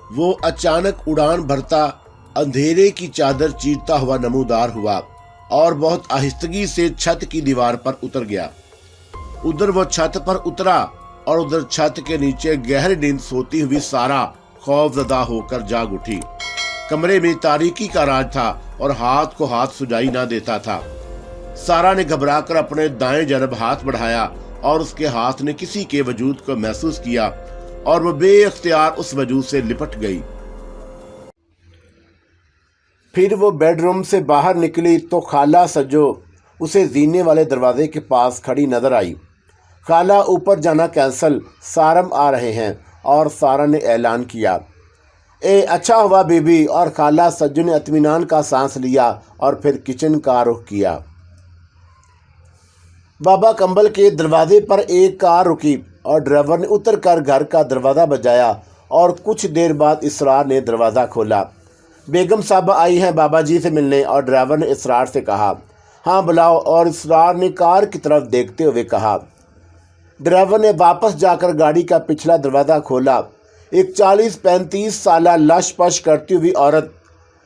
वो अचानक उड़ान भरता अंधेरे की चादर चीरता हुआ नमूदार हुआ और बहुत आहिस्तगी से छत की दीवार पर उतर गया। उधर वो छत पर उतरा और उधर छत के नीचे गहरी नींद सोती हुई सारा खौफजदा होकर जाग उठी। कमरे में तारीकी का राज था और हाथ को हाथ सुझाई ना देता था। सारा ने घबराकर अपने दाएं जानब हाथ बढ़ाया और उसके हाथ ने किसी के वजूद को महसूस किया और वो बेइख्तियार उस वजूद से लिपट गई। फिर वो बेडरूम से बाहर निकली तो खाला सज्जो उसे जीने वाले दरवाजे के पास खड़ी नजर आई। खाला, ऊपर जाना कैंसल, सारम आ रहे हैं। और सारा ने ऐलान किया, ए अच्छा हुआ बीबी। और खाला सज्जो ने इत्मीनान का सांस लिया और फिर किचन का रुख किया। बाबा कंबल के दरवाजे पर एक कार रुकी और ड्राइवर ने उतरकर घर का दरवाज़ा बजाया और कुछ देर बाद इसरार ने दरवाज़ा खोला। बेगम साहबा आई हैं बाबा जी से मिलने। और ड्राइवर ने इसरार से कहा, हाँ बुलाओ। और इसरार ने कार की तरफ देखते हुए कहा। ड्राइवर ने वापस जाकर गाड़ी का पिछला दरवाज़ा खोला। एक 40-35 साला लश पश करती हुई औरत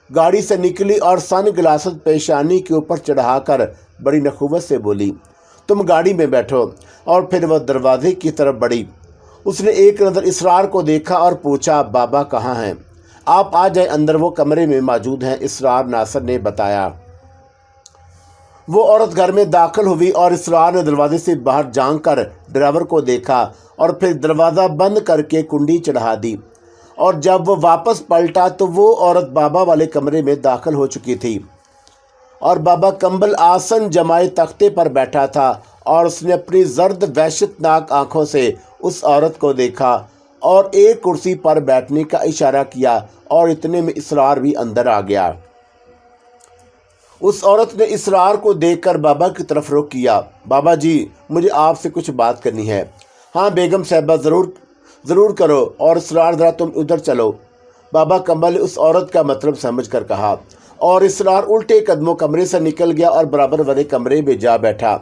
गाड़ी से निकली और सन ग्लासेस पेशानी के ऊपर चढ़ाकर बड़ी नखुवत से बोली, तुम गाड़ी में बैठो। और फिर वह दरवाजे की तरफ बढ़ी। उसने एक नज़र इसरार को देखा और पूछा, बाबा कहाँ हैं? आप आ जाए अंदर, वो कमरे में मौजूद हैं, इसरार नासर ने बताया। वो औरत घर में दाखिल हुई और इसरार ने दरवाजे से बाहर झांक कर ड्राइवर को देखा और फिर दरवाज़ा बंद करके कुंडी चढ़ा दी। और जब वो वापस पलटा तो वो औरत बाबा वाले कमरे में दाखिल हो चुकी थी और बाबा कंबल आसन जमाए तख्ते पर बैठा था। और उसने अपनी जर्द वहशतनाक आंखों से उस औरत को देखा और एक कुर्सी पर बैठने का इशारा किया और इतने में इसरार भी अंदर आ गया। उस औरत ने इसरार को देखकर बाबा की तरफ रुख किया। बाबा जी, मुझे आपसे कुछ बात करनी है। हाँ बेगम साहबा, ज़रूर करो। और इसरार ज़रा तुम उधर चलो, बाबा कंबल ने उस औरत का मतलब समझ कर कहा। और इसरार उल्टे कदमों कमरे से निकल गया और बराबर वाले कमरे में जा बैठा।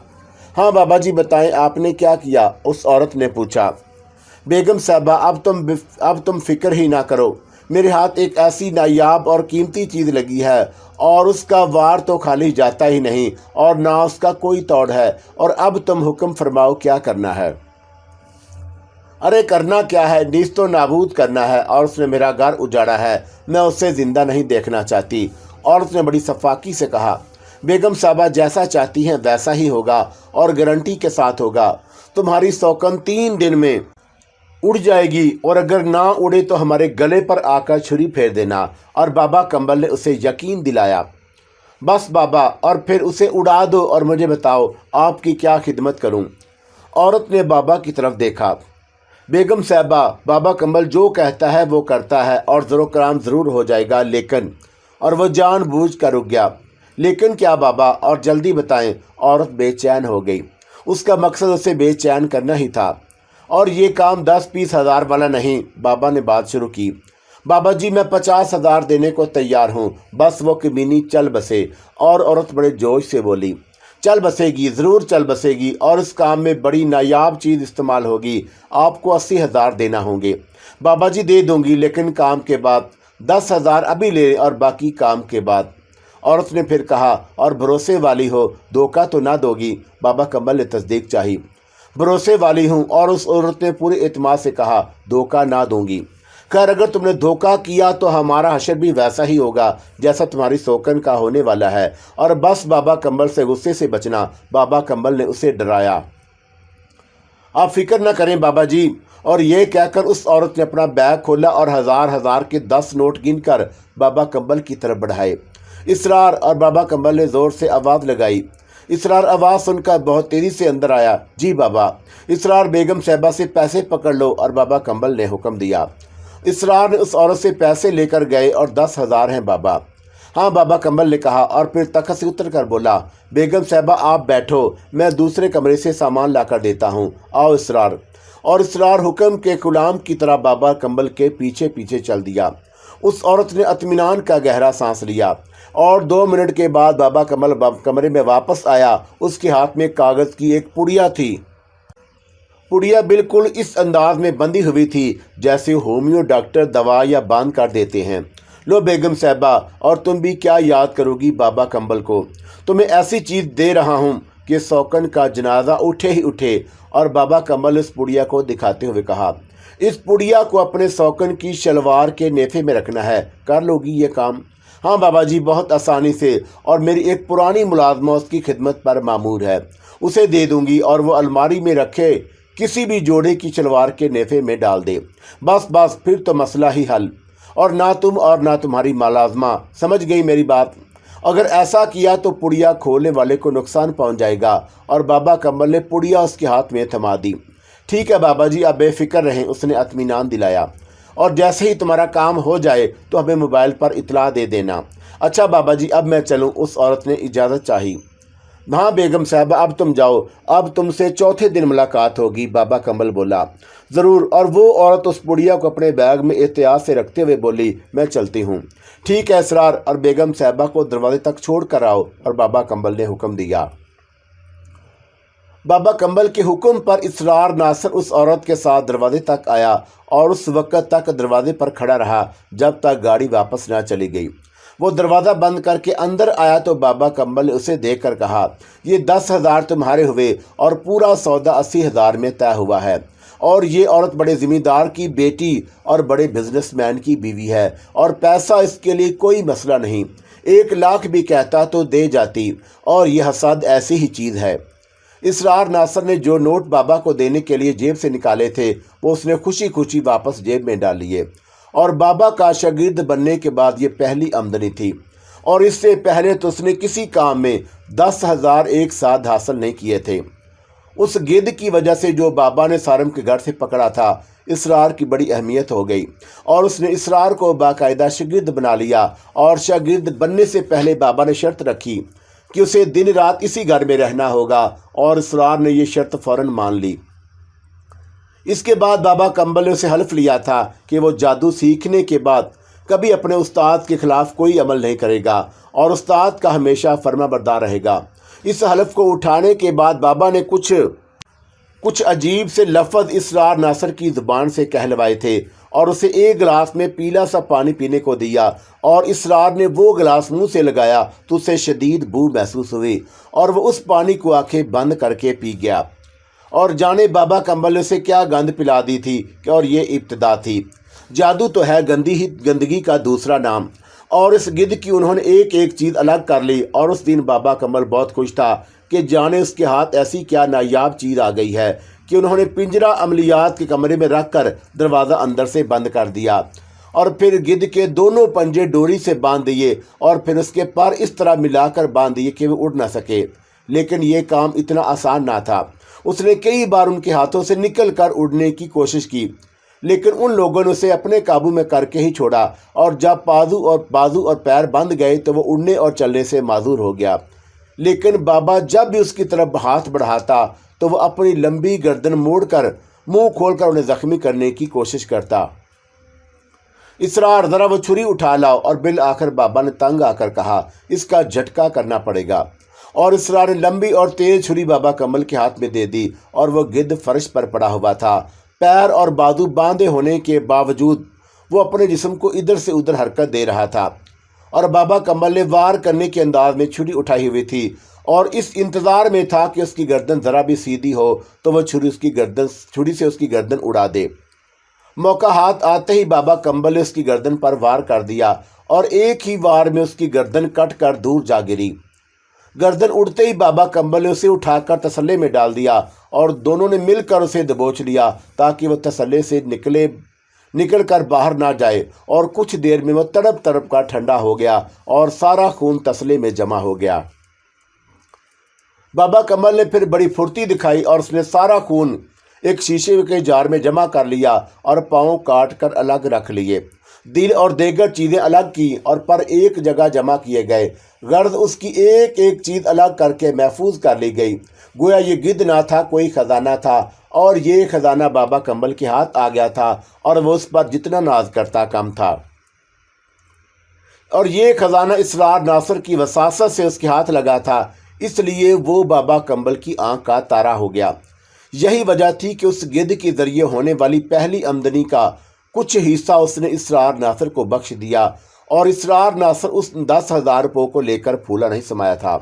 हाँ बाबा जी बताएं, आपने क्या किया? उस औरत ने पूछा। बेगम साहबा, अब तुम फिक्र ही ना करो। मेरे हाथ एक ऐसी नायाब और कीमती चीज़ लगी है और उसका वार तो खाली जाता ही नहीं और ना उसका कोई तोड़ है। और अब तुम हुक्म फरमाओ, क्या करना है? अरे करना क्या है, नीस तो नाबूद करना है। और उसने मेरा घर उजाड़ा है, मैं उसे ज़िंदा नहीं देखना चाहती। और उसने बड़ी सफाकी से कहा, बेगम साहबा जैसा चाहती हैं वैसा ही होगा और गारंटी के साथ होगा। तुम्हारी सौकन 3 दिन में उड़ जाएगी और अगर ना उड़े तो हमारे गले पर आकर छुरी फेर देना। और बाबा कंबल ने उसे यकीन दिलाया। बस बाबा, और फिर उसे उड़ा दो और मुझे बताओ आपकी क्या खिदमत करूं? औरत ने बाबा की तरफ देखा। बेगम साहबा, बाबा कंबल जो कहता है वो करता है और ज़रो कराम ज़रूर हो जाएगा, लेकिन। और वह जानबूझ कर रुक गया। लेकिन क्या बाबा? और जल्दी बताएं। औरत बेचैन हो गई। उसका मकसद उसे बेचैन करना ही था और ये काम 10-20 हज़ार वाला नहीं। बाबा ने बात शुरू की। बाबा जी, मैं 50 हज़ार देने को तैयार हूँ, बस वो कमीनी चल बसे। और औरत बड़े जोश से बोली, चल बसेगी, ज़रूर चल बसेगी और इस काम में बड़ी नायाब चीज़ इस्तेमाल होगी। आपको 80 हज़ार देना होंगे। बाबा जी दे दूंगी, लेकिन काम के बाद। 10 हज़ार अभी ले और बाकी काम के बाद। औरत ने फिर कहा, और भरोसे वाली हो, धोखा तो ना दोगी? बाबा कंबल ने तस्दीक चाही। भरोसे वाली हूँ। और उस औरत ने पूरे एतमाद से कहा, धोखा ना दूंगी। खैर, अगर तुमने धोखा किया तो हमारा हशर भी वैसा ही होगा जैसा तुम्हारी सौकन का होने वाला है। और बस बाबा कंबल से गुस्से से बचना। बाबा कंबल ने उसे डराया। आप फिक्र न करें बाबा जी। और ये कहकर उस औरत ने अपना बैग खोला और हज़ार के 10 नोट गिनकर बाबा कंबल की तरफ बढ़ाए। इसरार और बाबा कंबल ने ज़ोर से आवाज़ लगाई। इसरार आवाज़ सुनकर बहुत तेज़ी से अंदर आया। जी बाबा। इसरार, बेगम साहबा से पैसे पकड़ लो। और बाबा कंबल ने हुक्म दिया। इसरार ने उस औरत से पैसे लेकर गए और 10 हज़ार हैं बाबा। हाँ, बाबा कंबल ने कहा और फिर तख्त से उतर कर बोला, बेगम साहबा आप बैठो, मैं दूसरे कमरे से सामान लाकर देता हूँ। आओ इसरार। और इसरार हुक्म के गुलाम की तरह बाबा कंबल के पीछे पीछे चल दिया। उस औरत ने इत्मीनान का गहरा सांस लिया और 2 मिनट के बाद बाबा कंबल कमरे में वापस आया। उसके हाथ में कागज़ की एक पुड़िया थी। पुड़िया बिल्कुल इस अंदाज में बंधी हुई थी जैसे होमियो डॉक्टर दवा या बांध कर देते हैं। लो बेगम साहबा, और तुम भी क्या याद करोगी बाबा कंबल को। तुम्हें ऐसी चीज़ दे रहा हूँ कि सौकन का जनाजा उठे ही उठे। और बाबा कंबल ने इस पुड़िया को दिखाते हुए कहा, इस पुड़िया को अपने सौकन की शलवार के नेफे में रखना है। कर लोगी ये काम? हाँ बाबा जी, बहुत आसानी से। और मेरी एक पुरानी मुलाजमा उसकी खिदमत पर मामूर है, उसे दे दूंगी और वो अलमारी में रखे किसी भी जोड़े की शलवार के नेफे में डाल दे। बस बस, फिर तो मसला ही हल। और ना तुम और ना तुम्हारी मुलाजमा समझ गई मेरी बात। अगर ऐसा किया तो पुड़िया खोलने वाले को नुकसान पहुंच जाएगा। और बाबा कंबल ने पुड़िया उसके हाथ में थमा दी। ठीक है बाबा जी, आप बेफिक्र रहें, उसने इत्मीनान दिलाया। और जैसे ही तुम्हारा काम हो जाए तो हमें मोबाइल पर इतला दे देना। अच्छा बाबा जी, अब मैं चलूँ? उस औरत ने इजाज़त चाही। हाँ बेगम साहब, अब तुम जाओ, अब तुमसे चौथे दिन मुलाकात होगी, बाबा कंबल बोला। ज़रूर। और वो औरत उस पुड़िया को अपने बैग में एहतियात से रखते हुए बोली, मैं चलती हूँ। ठीक है इसरार, और बेगम साहबा को दरवाजे तक छोड़ कर आओ। और बाबा कंबल ने हुक्म दिया। बाबा कंबल के हुक्म पर इसरार नासर उस औरत के साथ दरवाजे तक आया और उस वक़्त तक दरवाजे पर खड़ा रहा जब तक गाड़ी वापस न चली गई। वो दरवाज़ा बंद करके अंदर आया तो बाबा कंबल ने उसे देखकर कहा, ये 10,000 तुम्हारे हुए और पूरा सौदा 80,000 में तय हुआ है। और ये औरत बड़े ज़मींदार की बेटी और बड़े बिजनेसमैन की बीवी है और पैसा इसके लिए कोई मसला नहीं। 1 लाख भी कहता तो दे जाती, और यह हसद ऐसी ही चीज़ है। इसरार नासर ने जो नोट बाबा को देने के लिए जेब से निकाले थे वो उसने खुशी खुशी वापस जेब में डाल लिए। और बाबा का शागिर्द बनने के बाद ये पहली आमदनी थी, और इससे पहले तो उसने किसी काम में 10,000 एक साथ हासिल नहीं किए थे। उस गिद्ध की वजह से जो बाबा ने सारम के घर से पकड़ा था, इसरार की बड़ी अहमियत हो गई और उसने इसरार को बाकायदा शागिर्द बना लिया। और शागिर्द बनने से पहले बाबा ने शर्त रखी कि उसे दिन रात इसी घर में रहना होगा, और इसरार ने यह शर्त फ़ौरन मान ली। इसके बाद बाबा कंबल ने उसे हल्फ लिया था कि वो जादू सीखने के बाद कभी अपने उस्ताद के खिलाफ कोई अमल नहीं करेगा और उस्ताद का हमेशा फर्माबरदार रहेगा। इस हल्फ को उठाने के बाद बाबा ने कुछ अजीब से लफ्ज़ इसरार नासर की ज़ुबान से कहलवाए थे और उसे एक गिलास में पीला सा पानी पीने को दिया। और इसरार ने वो गिलास मुंह से लगाया तो उसे शदीद बू महसूस हुई और वो उस पानी को आंखें बंद करके पी गया। और जाने बाबा कंबल ने उसे क्या गंद पिला दी थी, और ये इब्तिदा थी। जादू तो है गंदगी का दूसरा नाम। और इस गिद्ध की उन्होंने एक एक चीज़ अलग कर ली। और उस दिन बाबा कंबल बहुत खुश था कि जाने उसके हाथ ऐसी क्या नायाब चीज़ आ गई है कि उन्होंने पिंजरा अमलियात के कमरे में रख कर दरवाज़ा अंदर से बंद कर दिया। और फिर गिद्ध के दोनों पंजे डोरी से बांध दिए और फिर उसके पर इस तरह मिलाकर बांध दिए कि वो उड़ ना सके। लेकिन ये काम इतना आसान ना था। उसने कई बार उनके हाथों से निकल कर उड़ने की कोशिश की, लेकिन उन लोगों ने उसे अपने काबू में करके ही छोड़ा। और जब बाजू और पैर बंध गए तो वो उड़ने और चलने से माजूर हो गया। लेकिन बाबा जब भी उसकी तरफ हाथ बढ़ाता तो वह अपनी लंबी गर्दन मोड़कर मुंह खोलकर उन्हें जख्मी करने की कोशिश करता। इसरार, ज़रा वो छुरी उठा लाओ। और बिल आखिर बाबा ने तंग आकर कहा, इसका झटका करना पड़ेगा। और इसरार ने लंबी और तेज छुरी बाबा कंबल के हाथ में दे दी और वह गिद्ध फर्श पर पड़ा हुआ था। पैर और बाजू बांधे होने के बावजूद वो अपने जिस्म को इधर से उधर हरकत दे रहा था। और बाबा कंबल ने वार करने के अंदाज में छुरी उठाई हुई थी और इस इंतज़ार में था कि उसकी गर्दन ज़रा भी सीधी हो तो वह छुरी से उसकी गर्दन उड़ा दे। मौका हाथ आते ही बाबा कंबल ने उसकी गर्दन पर वार कर दिया और एक ही वार में उसकी गर्दन कट कर दूर जा गिरी। गर्दन उड़ते ही बाबा कंबल ने उसे उठाकर तसल्ले में डाल दिया और दोनों ने मिलकर उसे दबोच लिया ताकि वह तसल्ले से निकल कर बाहर ना जाए। और कुछ देर में वह तड़प तड़प कर ठंडा हो गया और सारा खून तसले में जमा हो गया। बाबा कंबल ने फिर बड़ी फुर्ती दिखाई और उसने सारा खून एक शीशे के जार में जमा कर लिया और पाँव काट कर अलग रख लिए। दिल और दीगर चीज़ें अलग की और पर एक जगह जमा किए गए। गर्द उसकी एक एक चीज़ अलग करके महफूज कर ली गई। गोया ये गिद्ध ना था, कोई ख़जाना था और ये ख़जाना बाबा कंबल के हाथ आ गया था और वो उस पर जितना नाज करता कम था। और ये ख़जाना इसरार नासर की वसासत से उसके हाथ लगा था, इसलिए वो बाबा कंबल की आंख का तारा हो गया। यही वजह थी कि उस गिद्ध के जरिए होने वाली पहली आमदनी का कुछ हिस्सा उसने इसरार नासिर को बख्श दिया, और इसरार नासिर उस 10,000 रुपयों को लेकर फूला नहीं समाया था।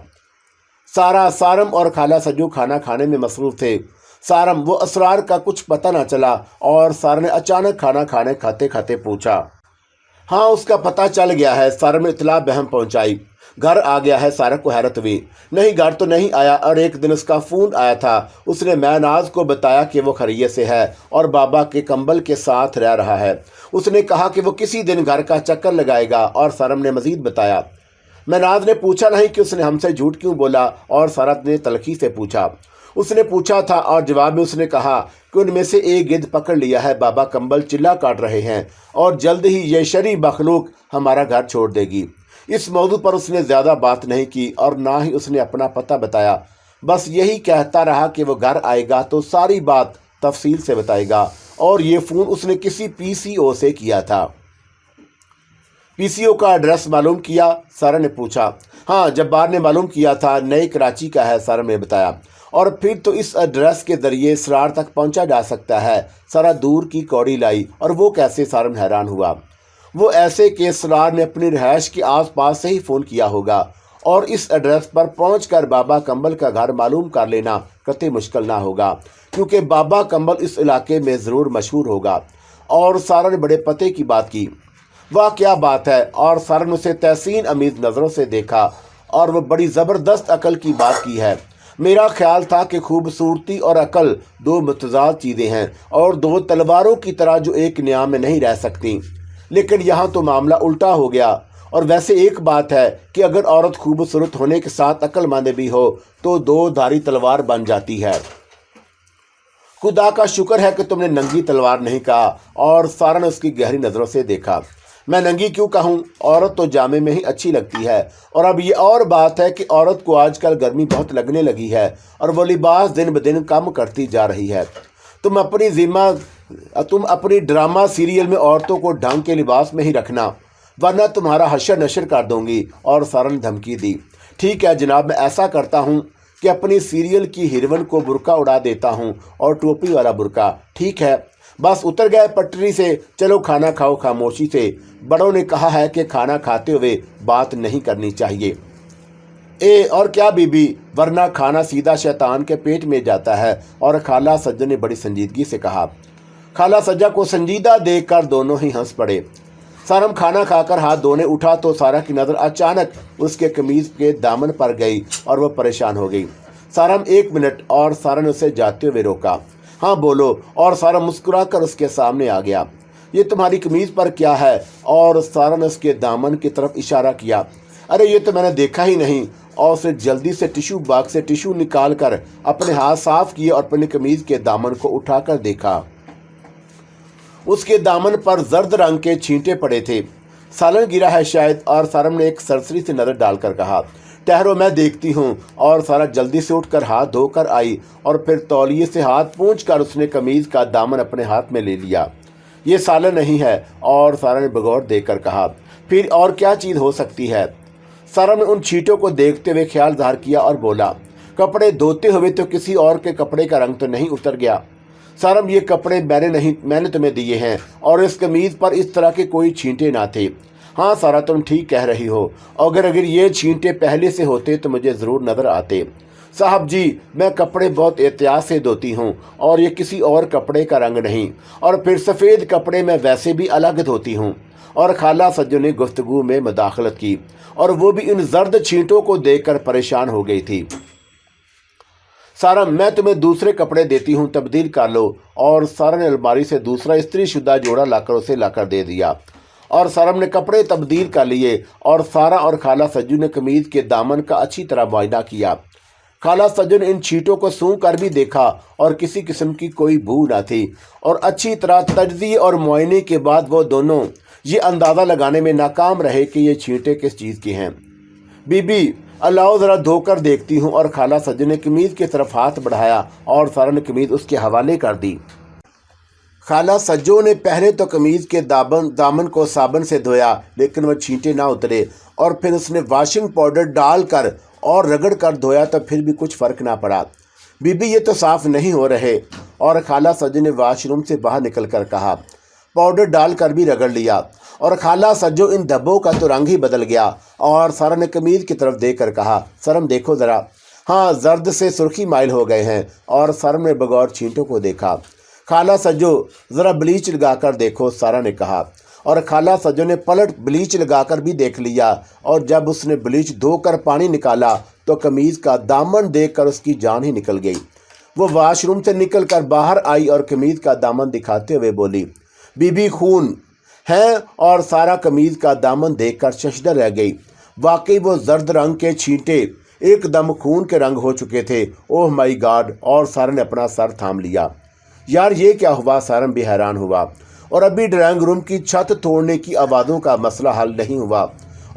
सारम और खाला सज्जू खाना खाने में मसरूफ थे। सारम वो असरार का कुछ पता ना चला, और सारा ने अचानक खाना खाते खाते पूछा, हाँ उसका पता चल गया है। सारम ने इतला बहम पहुंचाई, घर आ गया है। सारा को हैरत हुई, नहीं घर तो नहीं आया, और एक दिन उसका फ़ोन आया था। उसने महनाज को बताया कि वो खैरियत से है और बाबा के कंबल के साथ रह रहा है। उसने कहा कि वो किसी दिन घर का चक्कर लगाएगा, और सारम ने मज़ीद बताया। महनाज ने पूछा नहीं कि उसने हमसे झूठ क्यों बोला, और सारा ने तलखी से पूछा। उसने पूछा था और जवाब में उसने कहा कि उनमें से एक गिद्ध पकड़ लिया है, बाबा कंबल चिल्ला काट रहे हैं और जल्द ही ये शरी मखलूक हमारा घर छोड़ देगी। इस मौजू पर उसने ज़्यादा बात नहीं की और ना ही उसने अपना पता बताया। बस यही कहता रहा कि वो घर आएगा तो सारी बात तफसील से बताएगा, और ये फ़ोन उसने किसी पीसीओ से किया था। पीसीओ का एड्रेस मालूम किया? सारा ने पूछा। हाँ, जब्बार ने मालूम किया था, नई कराची का है, सारा ने बताया। और फिर तो इस एड्रेस के ज़रिए इसरार तक पहुंचा जा सकता है। सारा दूर की कौड़ी लाई। और वो कैसे? सारा हैरान हुआ। वो ऐसे कि इसरार ने अपनी रिहाइश के आसपास से ही फ़ोन किया होगा, और इस एड्रेस पर पहुंचकर बाबा कंबल का घर मालूम कर लेना कतई मुश्किल ना होगा, क्योंकि बाबा कंबल इस इलाके में ज़रूर मशहूर होगा। और सारा ने बड़े पते की बात की। वाह क्या बात है! और सारा ने उसे तहसीन अमीज़ नज़रों से देखा, और वह बड़ी ज़बरदस्त अकल की बात की है। मेरा ख्याल था कि खूबसूरती और अकल दो मुतज़ाद चीज़ें हैं, और दो तलवारों की तरह जो एक न्याय में नहीं रह सकती। लेकिन यहाँ तो मामला उल्टा हो गया। और वैसे एक बात है कि अगर औरत खूबसूरत होने के साथ अक्लमंद भी हो तो दो धारी तलवार बन जाती है। खुदा का शुक्र है कि तुमने नंगी तलवार नहीं कहा। और सारा ने उसकी गहरी नज़रों से देखा। मैं नंगी क्यों कहूँ? औरत तो जामे में ही अच्छी लगती है। और अब ये और बात है कि औरत को आजकल गर्मी बहुत लगने लगी है, और वो लिबास दिन ब दिन कम करती जा रही है। तुम अपनी ड्रामा सीरियल में औरतों को ढंग के लिबास में ही रखना, वरना तुम्हारा हशर नशर कर दूंगी। और सारा ने धमकी दी। ठीक है जनाब, मैं ऐसा करता हूँ कि अपनी सीरियल की हीरोइन को बुर्का उड़ा देता हूँ, और टोपी वाला बुर्का। ठीक है, बस उतर गए पटरी से। चलो खाना खाओ खामोशी से। बड़ों ने कहा है कि खाना खाते हुए बात नहीं करनी चाहिए। और क्या बीबी, वरना खाना सीधा शैतान के पेट में जाता है। और खाला सज्जा ने बड़ी संजीदगी से कहा। खाला सज्जा को संजीदा देखकर दोनों ही हंस पड़े। सारम खाना खाकर हाथ धोने उठा तो सारा की नज़र अचानक उसके कमीज़ के दामन पर गई, और वह परेशान हो गई। सारम, 1 मिनट। और सारा ने उसे जाते हुए रोका। हाँ बोलो। और सारा मुस्कुराकर उसके सामने आ गया। ये तुम्हारी कमीज़ पर क्या है? और सारा ने उसके दामन की तरफ इशारा किया। अरे ये तो मैंने देखा ही नहीं। और उसने जल्दी से टिश्यू बॉक्स से टिश्यू निकाल कर अपने हाथ साफ किए और अपनी कमीज़ के दामन को उठाकर देखा। उसके दामन पर जर्द रंग के छींटे पड़े थे। सालन गिरा है शायद। और सारम ने एक सरसरी से नज़र डालकर कहा, ठहरो मैं देखती हूँ। और सारा जल्दी से उठकर हाथ धोकर आई, और फिर तौलिए से हाथ पोंछकर उसने कमीज़ का दामन अपने हाथ में ले लिया। ये सालन नहीं है। और सारा ने बगौर देकर कहा, फिर और क्या चीज़ हो सकती है? सारा ने उन छींटों को देखते हुए ख्याल ज़ाहिर किया और बोला, कपड़े धोते हुए तो किसी और के कपड़े का रंग तो नहीं उतर गया? सारम, ये कपड़े मैंने तुम्हें दिए हैं, और इस कमीज़ पर इस तरह के कोई छींटे ना थे। हाँ सारा, तुम ठीक कह रही हो। अगर ये छींटे पहले से होते तो मुझे ज़रूर नज़र आते। साहब जी, मैं कपड़े बहुत एहतियात से धोती हूँ, और ये किसी और कपड़े का रंग नहीं। और फिर सफ़ेद कपड़े मैं वैसे भी अलग धोती हूँ। और खाला सज्जो ने गुफ्तगू में मदाखलत की, और वो भी इन जर्द छींटों को देखकर परेशान हो गई थी। सारा, मैं तुम्हें दूसरे कपड़े देती हूँ, तब्दील कर लो। और सारा ने अलमारी से दूसरा इस्त्री शुदा जोड़ा लाकर उसे लाकर दे दिया। और सारम ने कपड़े तब्दील कर लिए, और सारा और खाला सज्जू ने कमीज़ के दामन का अच्छी तरह मुआयना किया। खाला सज्जू ने इन छींटों को सूंघ कर भी देखा, और किसी किस्म की कोई बू न थी। और अच्छी तरह तजज़िये और मुआयने के बाद वो दोनों ये अंदाज़ा लगाने में नाकाम रहे कि ये छींटे किस चीज़ के हैं। बीबी, अल्लाह ज़रा धोकर देखती हूँ। और खाला सज्जू ने कमीज़ की तरफ हाथ बढ़ाया, और सारा ने कमीज़ उसके हवाले कर दी। खाला सज्जो ने पहले तो कमीज़ के दामन को साबुन से धोया, लेकिन वह छींटे ना उतरे। और फिर उसने वॉशिंग पाउडर डालकर और रगड़ कर धोया, तो फिर भी कुछ फ़र्क ना पड़ा। बीबी ये तो साफ नहीं हो रहे। और खाला सज्जो ने वॉशरूम से बाहर निकल कर कहा। पाउडर डालकर भी रगड़ लिया और खाला सज्जो इन धब्बों का तो रंग ही बदल गया। और सारा ने कमीज की तरफ देख कर कहा, सरम देखो ज़रा। हाँ, जर्द से सुर्खी माइल हो गए हैं। और सरम ने बगौर छींटों को देखा। खाला सज्जो ज़रा ब्लीच लगाकर देखो, सारा ने कहा। और खाला सज्जो ने पलट ब्लीच लगाकर भी देख लिया। और जब उसने ब्लीच धोकर पानी निकाला तो कमीज़ का दामन देखकर उसकी जान ही निकल गई। वो वॉशरूम से निकलकर बाहर आई और कमीज़ का दामन दिखाते हुए बोली, बीबी खून है। और सारा कमीज़ का दामन देखकर शशदर रह गई। वाकई वो जर्द रंग के छींटे एकदम खून के रंग हो चुके थे। ओह माई गॉड। और सारा ने अपना सर थाम लिया। यार ये क्या हुआ? सारम भी हैरान हुआ। और अभी ड्राइंग रूम की छत तोड़ने की आवाज़ों का मसला हल नहीं हुआ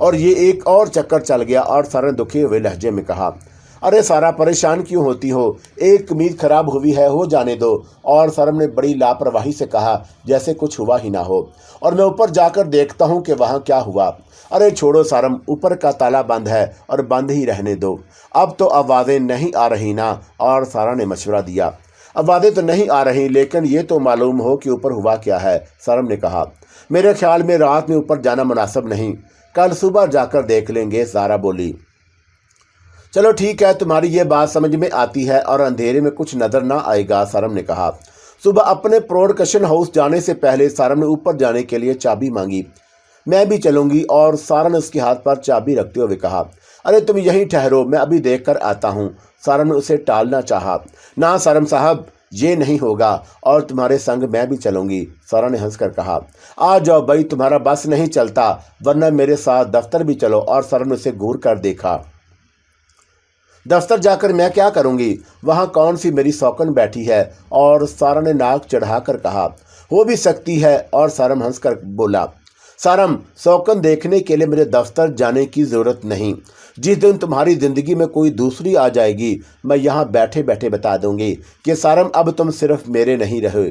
और ये एक और चक्कर चल गया। और सारा ने दुखे हुए लहजे में कहा, अरे सारा परेशान क्यों होती हो? एक कमीज खराब हुई है, हो जाने दो। और सरम ने बड़ी लापरवाही से कहा, जैसे कुछ हुआ ही ना हो। और मैं ऊपर जाकर देखता हूँ कि वहाँ क्या हुआ। अरे छोड़ो सरम, ऊपर का ताला बंद है और बंद ही रहने दो। अब तो आवाज़ें नहीं आ रही ना? और सारा ने मशवरा दिया। आवाज़ें तो नहीं आ रही, लेकिन ये तो मालूम हो कि ऊपर हुआ क्या है। सरम ने कहा, मेरे ख्याल में रात में ऊपर जाना मुनासिब नहीं, कल सुबह जाकर देख लेंगे। सारा बोली, चलो ठीक है, तुम्हारी ये बात समझ में आती है और अंधेरे में कुछ नज़र ना आएगा। सरम ने कहा। सुबह अपने प्रोडक्शन हाउस जाने से पहले सरम ने ऊपर जाने के लिए चाबी मांगी। मैं भी चलूंगी। और सारा ने उसके हाथ पर चाबी रखते हुए कहा, अरे तुम यहीं ठहरो, मैं अभी देख कर आता हूँ। सारा ने उसे टालना चाहा। ना सरम साहब, ये नहीं होगा और तुम्हारे संग मैं भी चलूंगी। सारा ने हंसकर कहा, आ जाओ भाई, तुम्हारा बस नहीं चलता, वरना मेरे साथ दफ्तर भी चलो। और सारा ने उसे घूर कर देखा। दफ्तर जाकर मैं क्या करूंगी? वहाँ कौन सी मेरी सौकन बैठी है? और सारा ने नाक चढ़ाकर कहा, हो भी सकती है। और सारम हंसकर बोला, सारम, सौकन देखने के लिए मेरे दफ्तर जाने की ज़रूरत नहीं। जिस दिन तुम्हारी ज़िंदगी में कोई दूसरी आ जाएगी, मैं यहाँ बैठे बैठे बता दूंगी कि सारम अब तुम सिर्फ मेरे नहीं रहे।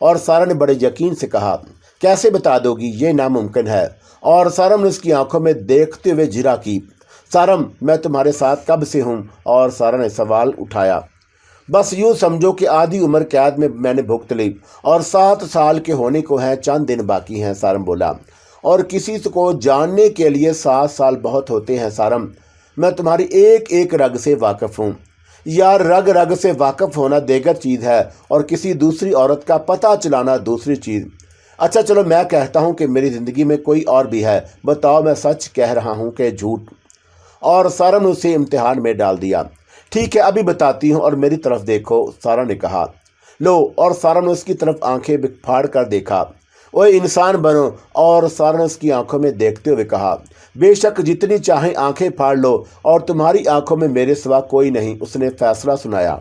और सारा ने बड़े यकीन से कहा, कैसे बता दोगी? ये नामुमकिन है। और सारम ने उसकी आंखों में देखते हुए जिरा की, सारम, मैं तुम्हारे साथ कब से हूँ? और सारा ने सवाल उठाया। बस यूँ समझो कि आधी उम्र कैद में मैंने भुगत ली और 7 साल के होने को हैं, चंद दिन बाकी हैं। सारम बोला, और किसी को जानने के लिए 7 साल बहुत होते हैं। सारम, मैं तुम्हारी एक एक रग से वाकिफ़ हूँ। यार, रग रग से वाकिफ़ होना देगर चीज़ है और किसी दूसरी औरत का पता चलाना दूसरी चीज़। अच्छा चलो, मैं कहता हूँ कि मेरी ज़िंदगी में कोई और भी है। बताओ, मैं सच कह रहा हूँ कि झूठ? और सारा ने उसे इम्तिहान में डाल दिया। ठीक है, अभी बताती हूँ और मेरी तरफ देखो। सारा ने कहा। लो। और सारा ने उसकी तरफ आंखें फाड़ कर देखा। ओए इंसान बनो। और सारा ने उसकी आंखों में देखते हुए कहा, बेशक जितनी चाहें आंखें फाड़ लो और तुम्हारी आंखों में मेरे सिवा कोई नहीं। उसने फैसला सुनाया।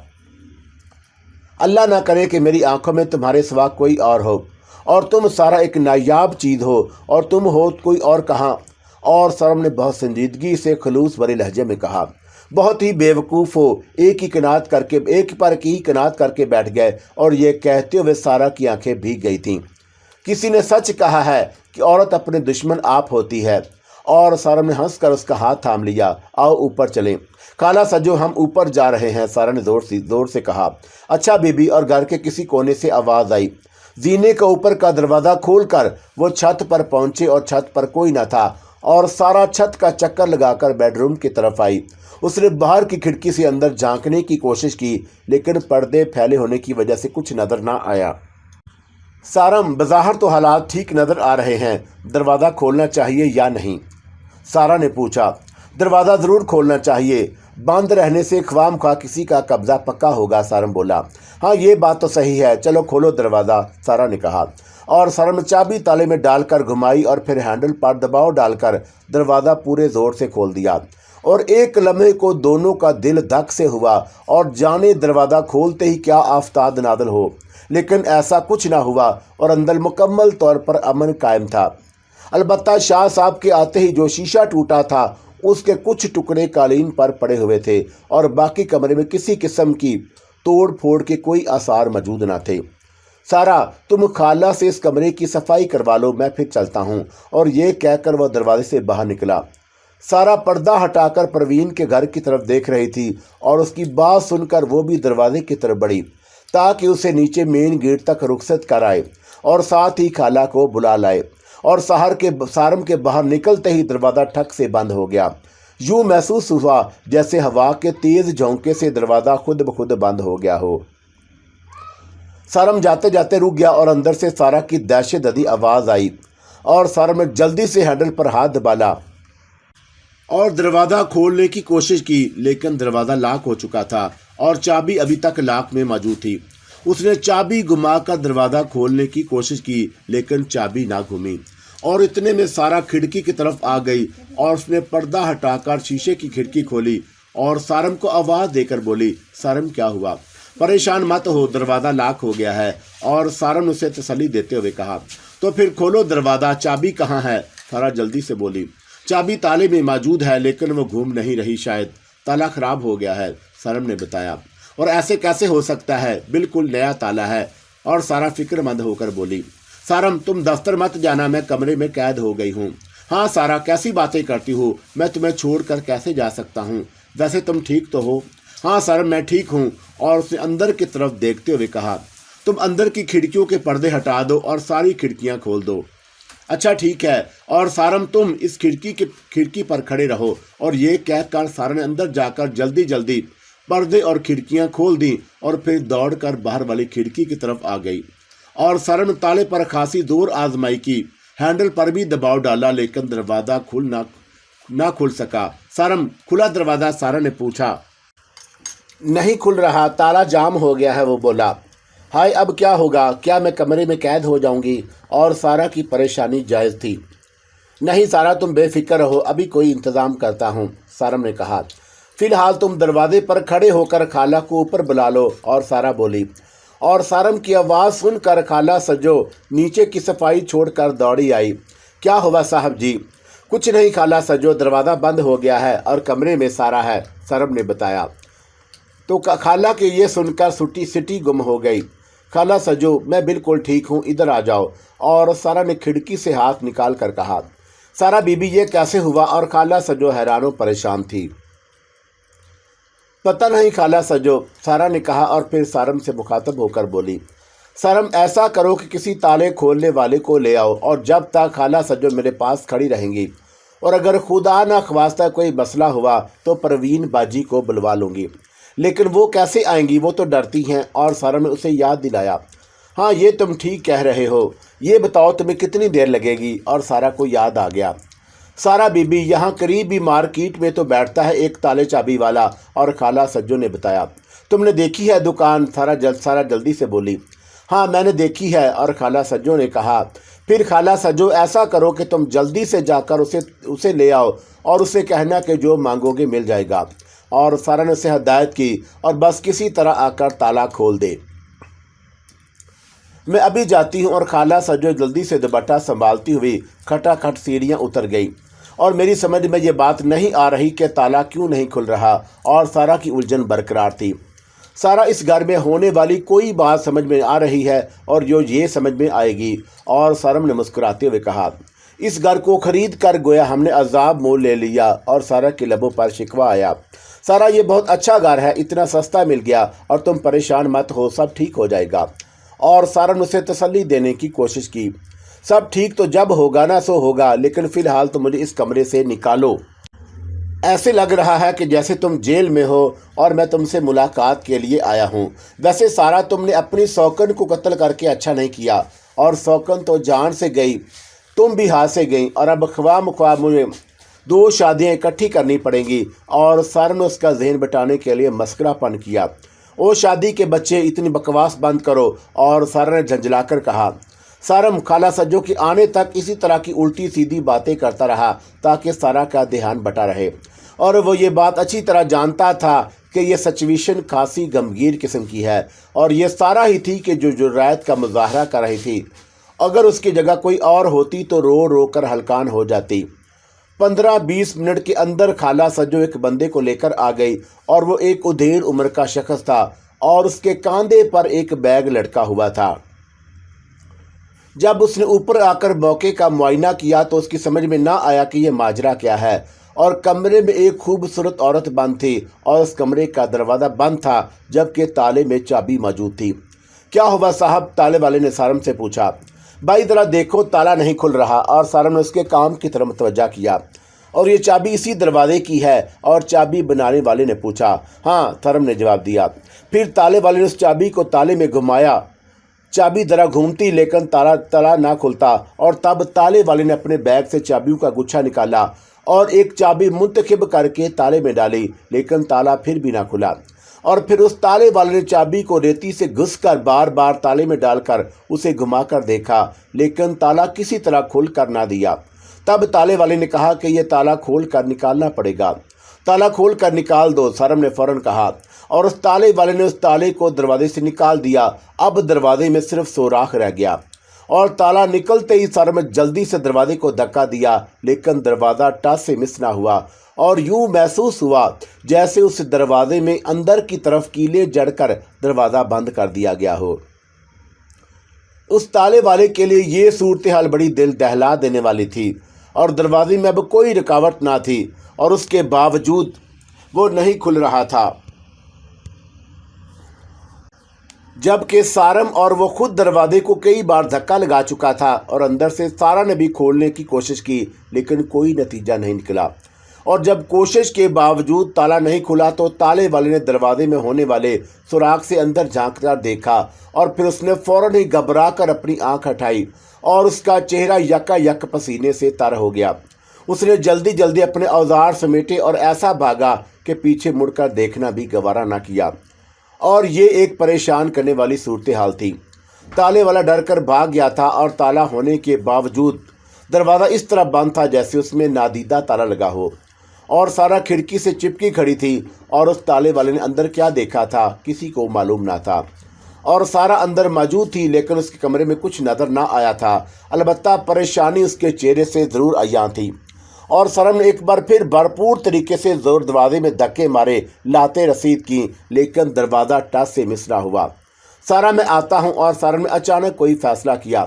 अल्लाह ना करे कि मेरी आंखों में तुम्हारे सिवा कोई और हो और तुम सारा एक नायाब चीज़ हो और तुम हो कोई और कहाँ। और सरम ने बहुत संजीदगी से खलूस भरे लहजे में कहा, बहुत ही बेवकूफ़ हो, एक पर ही कनात करके बैठ गए। और ये कहते हुए सारा की आंखें भीग गई थीं। किसी ने सच कहा है कि औरत अपने दुश्मन आप होती है। और सरम ने हंसकर उसका हाथ थाम लिया। आओ ऊपर चलें। खाला सज्जो, हम ऊपर जा रहे हैं। सारा ने जोर से कहा। अच्छा बीबी। और घर के किसी कोने से आवाज़ आई। जीने का ऊपर का दरवाज़ा खोलकर वो छत पर पहुंचे और छत पर कोई न था। और सारा छत का चक्कर लगाकर बेडरूम की तरफ आई। उसने बाहर की खिड़की से अंदर झांकने की कोशिश की, लेकिन पर्दे फैले होने की वजह से कुछ नजर ना आया। सारम, बाहर तो हालात ठीक नजर आ रहे हैं, दरवाज़ा खोलना चाहिए या नहीं? सारा ने पूछा। दरवाज़ा ज़रूर खोलना चाहिए, बंद रहने से ख्वामख्वाह किसी का कब्ज़ा पक्का होगा। सारम बोला, हाँ ये बात तो सही है, चलो खोलो दरवाज़ा। सारा ने कहा। और सरम ने चाबी ताले में डालकर घुमाई और फिर हैंडल पर दबाव डालकर दरवाज़ा पूरे ज़ोर से खोल दिया। और एक लम्हे को दोनों का दिल धक से हुआ और जाने दरवाज़ा खोलते ही क्या आफताब नादल हो। लेकिन ऐसा कुछ ना हुआ और अंदर मुकम्मल तौर पर अमन कायम था। अलबत्ता शाह साहब के आते ही जो शीशा टूटा था उसके कुछ टुकड़े कालीन पर पड़े हुए थे और बाकी कमरे में किसी किस्म की तोड़ फोड़ के कोई आसार मौजूद न थे। सारा, तुम खाला से इस कमरे की सफाई करवा लो, मैं फिर चलता हूँ। और ये कहकर वह दरवाजे से बाहर निकला। سارا پردہ ہٹا کر پروین کے گھر کی طرف دیکھ رہی تھی اور اس کی بات سن کر وہ بھی دروازے کی طرف بڑھی تاکہ اسے نیچے مین گیٹ تک رخصت کرائے اور ساتھ ہی خالہ کو بلا لائے، اور سارم کے باہر نکلتے ہی دروازہ ٹھک سے بند ہو گیا۔ یوں محسوس ہوا جیسے ہوا کے تیز جھونکے سے دروازہ خود بخود بند ہو گیا ہو۔ سارم جاتے جاتے رک گیا اور اندر سے سارا کی دہشت زدہ آواز آئی اور سارم نے جلدی سے ہینڈل پر ہاتھ ڈالا اور دروازہ کھولنے کی کوشش کی، لیکن دروازہ لاک ہو چکا تھا اور چابی ابھی تک لاک میں موجود تھی۔ اس نے چابی گھما کر دروازہ کھولنے کی کوشش کی، لیکن چابی نہ گھمی، اور اتنے میں سارا کھڑکی کی طرف آ گئی اور اس نے پردہ ہٹا کر شیشے کی کھڑکی کھولی اور سارم کو آواز دے کر بولی، سارم کیا ہوا؟ پریشان مت ہو، دروازہ لاک ہو گیا ہے۔ اور سارم نے اسے تسلی دیتے ہوئے کہا، تو پھر کھولو دروازہ، چابی کہاں ہے؟ سارا جلدی سے بولی، چابی تالے میں موجود ہے لیکن وہ گھوم نہیں رہی، شاید تالا خراب ہو گیا ہے، سارم نے بتایا۔ اور ایسے کیسے ہو سکتا ہے، بالکل نیا تالا ہے۔ اور سارا فکر مند ہو کر بولی، سارم تم دفتر مت جانا، میں کمرے میں قید ہو گئی ہوں۔ ہاں سارا، کیسی باتیں کرتی ہو، میں تمہیں چھوڑ کر کیسے جا سکتا ہوں؟ ویسے تم ٹھیک تو ہو؟ ہاں سارم، میں ٹھیک ہوں۔ اور اس نے اندر کی طرف دیکھتے ہوئے کہا، تم اندر کی کھڑکیوں کے پردے ہٹا دو اور ساری کھڑکیاں کھول دو۔ اچھا ٹھیک ہے۔ اور سارم تم اس کھڑکی پر کھڑے رہو۔ اور یہ کہہ کر سارا نے اندر جا کر جلدی جلدی پردے اور کھڑکیاں کھول دیں اور پھر دوڑ کر باہر والی کھڑکی کی طرف آ گئی، اور سارا نے تالے پر خاصی زور آزمائی کی، ہینڈل پر بھی دباؤ ڈالا، لیکن دروازہ نہ کھل سکا۔ سارم، کھلا دروازہ؟ سارا نے پوچھا۔ نہیں کھل رہا، تالا جام ہو گیا ہے، وہ بولا۔ ہائے، اب کیا ہوگا؟ کیا میں کمرے میں قید ہو جاؤں گی؟ اور سارا کی پریشانی جائز تھی۔ نہیں سارا، تم بے فکر رہو، ابھی کوئی انتظام کرتا ہوں، سارم نے کہا۔ فی الحال تم دروازے پر کھڑے ہو کر خالہ کو اوپر بلا لو، اور سارا بولی۔ اور سارم کی آواز سن کر خالہ سجو نیچے کی صفائی چھوڑ کر دوڑی آئی۔ کیا ہوا صاحب جی؟ کچھ نہیں خالہ سجو، دروازہ بند ہو گیا ہے اور کمرے میں سارا ہے، سارم نے بتایا۔ تو خالہ کے یہ سن کر سٹی گم ہو گئی۔ خالہ سجو، میں بالکل ٹھیک ہوں، ادھر آ جاؤ۔ اور سارا نے کھڑکی سے ہاتھ نکال کر کہا۔ سارا بی بی، یہ کیسے ہوا؟ اور خالہ سجو حیران و پریشان تھی۔ پتہ نہیں خالہ سجو، سارا نے کہا، اور پھر سارم سے مخاطب ہو کر بولی، سارم ایسا کرو کہ کسی تالے کھولنے والے کو لے آؤ، اور جب تک خالہ سجو میرے پاس کھڑی رہیں گی، اور اگر خدا نہ خواستہ کوئی مسئلہ ہوا تو پروین باجی کو بلوا لوں گی۔ لیکن وہ کیسے آئیں گی؟ وہ تو ڈرتی ہیں۔ اور سارا نے اسے یاد دلایا، ہاں یہ تم ٹھیک کہہ رہے ہو، یہ بتاؤ تمہیں کتنی دیر لگے گی؟ اور سارا کو یاد آ گیا، سارا بی بی، یہاں قریب ہی مارکیٹ میں تو بیٹھتا ہے ایک تالے چابی والا۔ اور خالہ سجو نے بتایا، تم نے دیکھی ہے دکان؟ سارا جلدی سے بولی، ہاں میں نے دیکھی ہے۔ اور خالہ سجو نے کہا، پھر خالہ سجو ایسا کرو کہ تم جلدی سے جا کر اسے لے آؤ اور اسے کہنا کہ جو مانگو گے مل جائے گا۔ اور سارا نے اسے ہدایت کی، اور بس کسی طرح آ کر تالا کھول دے۔ میں ابھی جاتی ہوں۔ اور خالہ سجو جلدی سے دوپٹہ سنبھالتی ہوئی کھٹا کھٹ سیڑھیاں اتر گئی، اور میری سمجھ میں یہ بات نہیں آ رہی کہ تالا کیوں نہیں کھل رہا، اور سارا کی الجھن برقرار تھی۔ سارا، اس گھر میں ہونے والی کوئی بات سمجھ میں آ رہی ہے اور جو یہ سمجھ میں آئے گی۔ اور سارم نے مسکراتے ہوئے کہا، اس گھر کو خرید کر گویا ہم نے عذاب مول لے لیا۔ اور سارا کے لبوں پر شکوہ آیا، سارا یہ بہت اچھا گھر ہے، اتنا سستا مل گیا، اور تم پریشان مت ہو، سب ٹھیک ہو جائے گا۔ اور سارا نے اسے تسلی دینے کی کوشش کی، سب ٹھیک تو جب ہوگا نا سو ہوگا، لیکن فی الحال تو مجھے اس کمرے سے نکالو۔ ایسے لگ رہا ہے کہ جیسے تم جیل میں ہو اور میں تم سے ملاقات کے لیے آیا ہوں۔ ویسے سارا، تم نے اپنی سوکن کو قتل کر کے اچھا نہیں کیا، اور سوکن تو جان سے گئی، تم بھی ہاتھ سے گئی، اور اب خواہ مخواہ مجھے 2 شادیاں اکٹھی کرنی پڑیں گی۔ اور سارا نے اس کا ذہن بٹانے کے لیے مسخرہ پن کیا، او شادی کے بچے، اتنی بکواس بند کرو۔ اور سارا نے جھنجھلا کر کہا، سارم خالہ سجو کے آنے تک اسی طرح کی الٹی سیدھی باتیں کرتا رہا تاکہ سارا کا دھیان بٹا رہے، اور وہ یہ بات اچھی طرح جانتا تھا کہ یہ سچویشن خاصی گمگیر قسم کی ہے، اور یہ سارا ہی تھی کہ جو جرأت کا مظاہرہ کر رہی تھی۔ اگر اس کی جگہ کوئی اور ہوتی تو رو رو کر ہلکان ہو جاتی۔ 15-20 منٹ کے اندر خالہ سجو ایک بندے کو لے کر آ گئی، اور وہ ایک ادھیڑ عمر کا شخص تھا، اور اس کے کاندھے پر ایک بیگ لٹکا ہوا تھا۔ جب اس نے اوپر آ کر موقع کا معائنہ کیا تو اس کی سمجھ میں نہ آیا کہ یہ ماجرا کیا ہے، और कमरे में एक खूबसूरत औरत बंद थी और उस कमरे का दरवाज़ा बंद था जबकि ताले में चाबी मौजूद थी। क्या हुआ साहब? ताले वाले ने सारम से पूछा। भाई ज़रा देखो, ताला नहीं खुल रहा। और सारम ने उसके काम की तरफ मुतवज्जा किया। और ये चाबी इसी दरवाजे की है? और चाबी बनाने वाले ने पूछा। हाँ, सारम ने जवाब दिया। फिर ताले वाले ने उस चाबी को ताले में घुमाया। चाबी जरा घूमती लेकिन ताला ना खुलता। और तब ताले वाले ने अपने बैग से चाबियों का गुच्छा निकाला और एक चाबी मुंतखब करके ताले में डाली, लेकिन ताला फिर भी ना खुला। और फिर उस ताले वाले ने चाबी को रेती से घुसकर बार बार ताले में डालकर उसे घुमाकर देखा, लेकिन ताला किसी तरह खोल कर ना दिया। तब ताले वाले ने कहा कि यह ताला खोल कर निकालना पड़ेगा। ताला खोल कर निकाल दो, सारम ने फौरन कहा। और उस ताले वाले ने उस ताले को दरवाजे से निकाल दिया। अब दरवाजे में सिर्फ सुराख रह गया और ताला निकलते ही सारम ने जल्दी से दरवाजे को धक्का दिया, लेकिन दरवाज़ा टस से मिस ना हुआ और यूं महसूस हुआ जैसे उस दरवाजे में अंदर की तरफ कीले जड़कर दरवाज़ा बंद कर दिया गया हो। उस ताले वाले के लिए ये सूरत हाल बड़ी दिल दहला देने वाली थी और दरवाजे में अब कोई रुकावट ना थी और उसके बावजूद वो नहीं खुल रहा था, जबकि सारम और वो खुद दरवाजे को कई बार धक्का लगा चुका था और अंदर से सारा ने भी खोलने की कोशिश की, लेकिन कोई नतीजा नहीं निकला। और जब कोशिश के बावजूद ताला नहीं खुला तो ताले वाले ने दरवाजे में होने वाले सुराख से अंदर झांक कर देखा और फिर उसने फौरन ही घबरा कर अपनी आंख हटाई और उसका चेहरा यकायक पसीने से तर हो गया। उसने जल्दी जल्दी अपने औजार समेटे और ऐसा भागा कि पीछे मुड़कर देखना भी गवारा न किया। और ये एक परेशान करने वाली सूरत हाल थी। ताले वाला डर कर भाग गया था और ताला होने के बावजूद दरवाज़ा इस तरह बंद था जैसे उसमें नादीदा ताला लगा हो। और सारा खिड़की से चिपकी खड़ी थी और उस ताले वाले ने अंदर क्या देखा था किसी को मालूम ना था। और सारा अंदर मौजूद थी लेकिन उसके कमरे में कुछ नज़र ना आया था। अलबत्ता परेशानी उसके चेहरे से ज़रूर अयां थी। और सारम ने एक बार फिर भरपूर तरीके से जोर दरवाजे में धक्के मारे, लाते रसीद की, लेकिन दरवाज़ा टस से मिस ना हुआ। सारा मैं आता हूँ। और सारम ने अचानक कोई फैसला किया।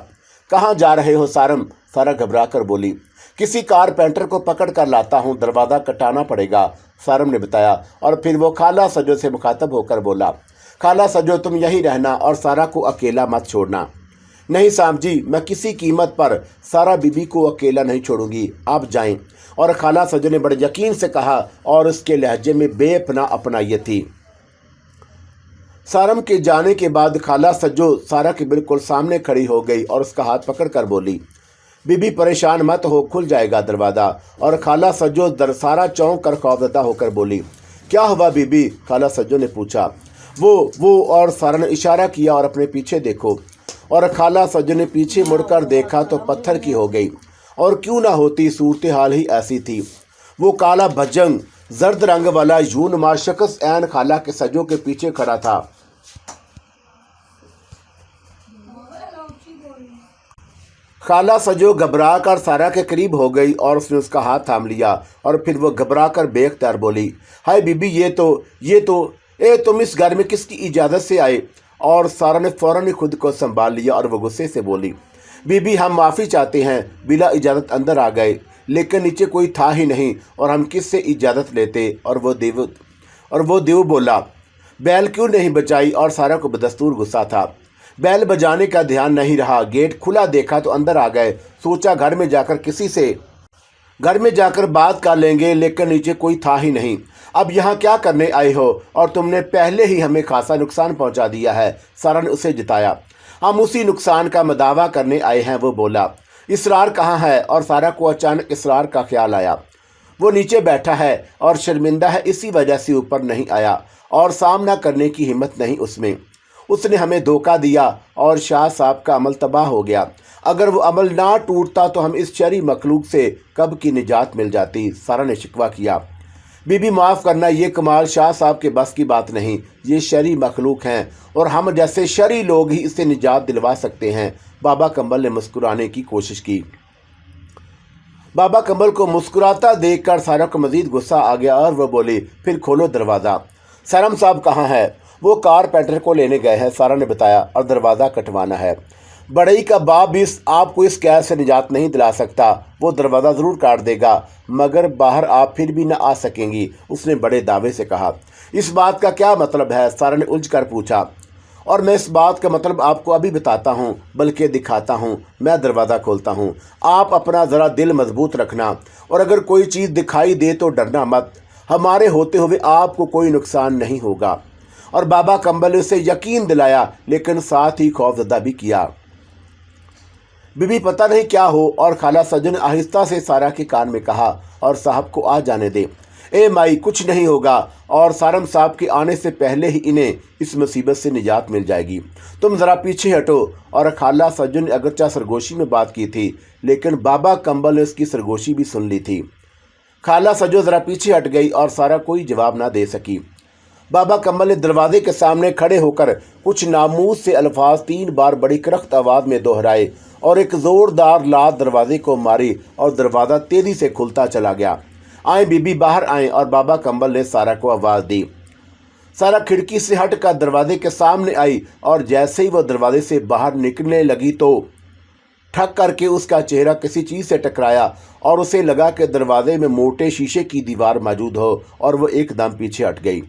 कहाँ जा रहे हो सारम? सारा घबरा कर बोली। किसी कारपेंटर को पकड़ कर लाता हूँ, दरवाज़ा कटाना पड़ेगा, सारम ने बताया। और फिर वो खाला सजो से मुखातब होकर बोला, खाला सजो तुम यहीं रहना और सारा को अकेला मत छोड़ना। नहीं साहब जी, मैं किसी कीमत पर सारा बीबी को अकेला नहीं छोड़ूंगी, आप जाएं। और खाला सजो ने बड़े यकीन से कहा और उसके लहजे में बेपना अपनायत थी। सारम के जाने के बाद खाला सजो सारा के बिल्कुल सामने खड़ी हो गई और उसका हाथ पकड़ कर बोली, बीबी परेशान मत हो, खुल जाएगा दरवाज़ा। और खाला सजो सारा चौंक कर खौफजदा होकर बोली, क्या हुआ बीबी? खाला सजो ने पूछा। वो और सारा ने इशारा किया और अपने पीछे देखो। और खाला सजो ने पीछे मुड़कर देखा तो पत्थर की हो गई। और क्यों ना होती, सूरत हाल ही ऐसी थी। वो काला भजंग जर्द रंग वाला यूनुमा शख्स ऐन खाला के सजो के पीछे खड़ा था। खाला सजो घबरा कर सारा के करीब हो गई और उसने उसका हाथ थाम लिया। और फिर वो घबरा कर बेख्तियार बोली, हाय बीबी, ये तो तुम इस घर में किसकी इजाज़त से आए? और सारा ने फौरन ही खुद को संभाल लिया और वो गुस्से से बोली, बीबी हम माफ़ी चाहते हैं, बिला इजाज़त अंदर आ गए, लेकिन नीचे कोई था ही नहीं और हम किससे इजाज़त लेते? और वो देव बोला, बैल क्यों नहीं बचाई? और सारा को बदस्तूर गुस्सा था। बैल बजाने का ध्यान नहीं रहा, गेट खुला देखा तो अंदर आ गए। सोचा घर में जाकर बात कर लेंगे, लेकिन नीचे कोई था ही नहीं। अब यहाँ क्या करने आए हो? और तुमने पहले ही हमें खासा नुकसान पहुँचा दिया है, सारा ने उसे जिताया। हम उसी नुकसान का मदावा करने आए हैं, वो बोला। इसरार कहाँ है? और सारा को अचानक इसरार का ख्याल आया। वो नीचे बैठा है और शर्मिंदा है, इसी वजह से ऊपर नहीं आया और सामना करने की हिम्मत नहीं उसमें। उसने हमें धोखा दिया और शाह साहब का अमल तबाह हो गया। अगर वो अमल ना टूटता तो हम इस शरी मखलूक से कब की निजात मिल जाती, सारा ने शिकवा किया। बीबी माफ़ करना, ये कमाल शाह साहब के बस की बात नहीं, ये शरी मखलूक हैं और हम जैसे शरी लोग ही इससे निजात दिलवा सकते हैं। बाबा कम्बल ने मुस्कुराने की कोशिश की। बाबा कम्बल को मुस्कुराता देखकर सारा को मजीद गुस्सा आ गया और वह बोली, फिर खोलो दरवाज़ा। सरम साहब कहाँ है? वो कारपेंटर को लेने गए हैं, सारा ने बताया, और दरवाज़ा कटवाना है। बड़ई का बाप भी आपको इस कैद से निजात नहीं दिला सकता। वो दरवाज़ा ज़रूर काट देगा मगर बाहर आप फिर भी न आ सकेंगी, उसने बड़े दावे से कहा। इस बात का क्या मतलब है? सारा ने उलझ कर पूछा। और मैं इस बात का मतलब आपको अभी बताता हूँ, बल्कि दिखाता हूँ। मैं दरवाज़ा खोलता हूँ, आप अपना ज़रा दिल मजबूत रखना, और अगर कोई चीज़ दिखाई दे तो डरना मत। हमारे होते हुए आपको कोई नुकसान नहीं होगा। और बाबा कंबल ने उसे यकीन दिलाया, लेकिन साथ ही खौफजदा भी किया। बीबी पता नहीं क्या हो, और खाला सज्जन आहिस्ता से सारा के कान में कहा, और साहब को आ जाने दे। ए माई, कुछ नहीं होगा, और सारम साहब के आने से पहले ही इन्हें इस मुसीबत से निजात मिल जाएगी। तुम ज़रा पीछे हटो। और खाला सज्जन ने अगरचा सरगोशी में बात की थी, लेकिन बाबा कंबल ने उसकी सरगोशी भी सुन ली थी। खाला सज्जो ज़रा पीछे हट गई और सारा कोई जवाब ना दे सकी। बाबा कंबल ने दरवाजे के सामने खड़े होकर कुछ नामूस से अल्फाज 3 बार बड़ी करख्त आवाज़ में दोहराए और एक ज़ोरदार लात दरवाजे को मारी, और दरवाज़ा तेज़ी से खुलता चला गया। आए बीबी, बाहर आए। और बाबा कंबल ने सारा को आवाज़ दी। सारा खिड़की से हट कर दरवाजे के सामने आई, और जैसे ही वह दरवाजे से बाहर निकलने लगी तो ठक करके उसका चेहरा किसी चीज़ से टकराया, और उसे लगा कि दरवाजे में मोटे शीशे की दीवार मौजूद हो, और वह एकदम पीछे हट गई।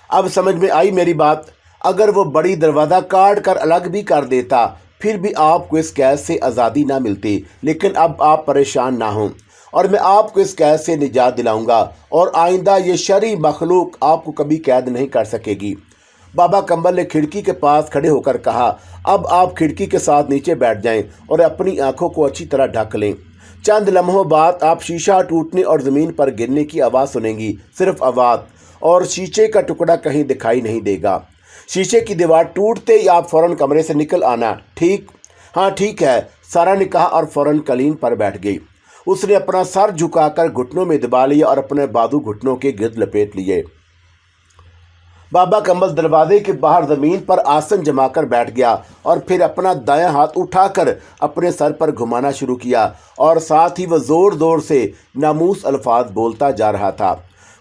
अब समझ में आई मेरी बात। अगर वो बड़ी दरवाज़ा काट कर अलग भी कर देता, फिर भी आपको इस कैद से आज़ादी ना मिलती। लेकिन अब आप परेशान ना हों, और मैं आपको इस कैद से निजात दिलाऊंगा, और आइंदा ये शरी मखलूक आपको कभी कैद नहीं कर सकेगी। बाबा कंबल ने खिड़की के पास खड़े होकर कहा, अब आप खिड़की के साथ नीचे बैठ जाएं और अपनी आंखों को अच्छी तरह ढक लें। चंद लम्हों बाद आप शीशा टूटने और ज़मीन पर गिरने की आवाज़ सुनेंगी, सिर्फ आवाज़, और शीशे का टुकड़ा कहीं दिखाई नहीं देगा। शीशे की दीवार टूटते ही आप फौरन कमरे से निकल आना, ठीक? हाँ ठीक है, सारा ने कहा, और फौरन कलीन पर बैठ गई। उसने अपना सर झुकाकर घुटनों में दबा लिया और अपने बाजू घुटनों के गिर्द लपेट लिए। बाबा कंबल दरवाजे के बाहर ज़मीन पर आसन जमाकर बैठ गया, और फिर अपना दायां हाथ उठाकर अपने सर पर घुमाना शुरू किया, और साथ ही वह ज़ोर ज़ोर से नामूस अल्फाज बोलता जा रहा था।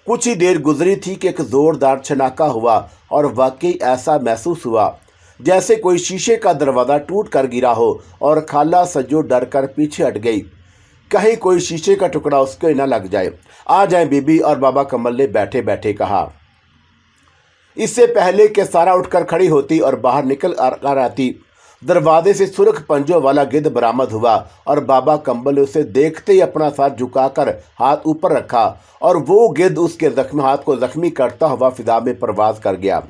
कुछ ही देर गुजरी थी कि एक ज़ोरदार छनाका हुआ, और वाकई ऐसा महसूस हुआ जैसे कोई शीशे का दरवाज़ा टूट कर गिरा हो, और खाला सज्जो डर कर पीछे हट गई, कहीं कोई शीशे का टुकड़ा उसके न लग जाए। आ जाए बीबी, और बाबा कंबल ने बैठे बैठे कहा। इससे पहले कि सारा उठकर खड़ी होती और बाहर निकल कर आती, दरवाजे से सुर्ख पंजों वाला गिद्ध बरामद हुआ, और बाबा कंबल ने उसे देखते ही अपना सर झुकाकर हाथ ऊपर रखा, और वो गिद्ध उसके जख्मी हाथ को जख्मी करता हुआ फिजा में परवाज कर गया।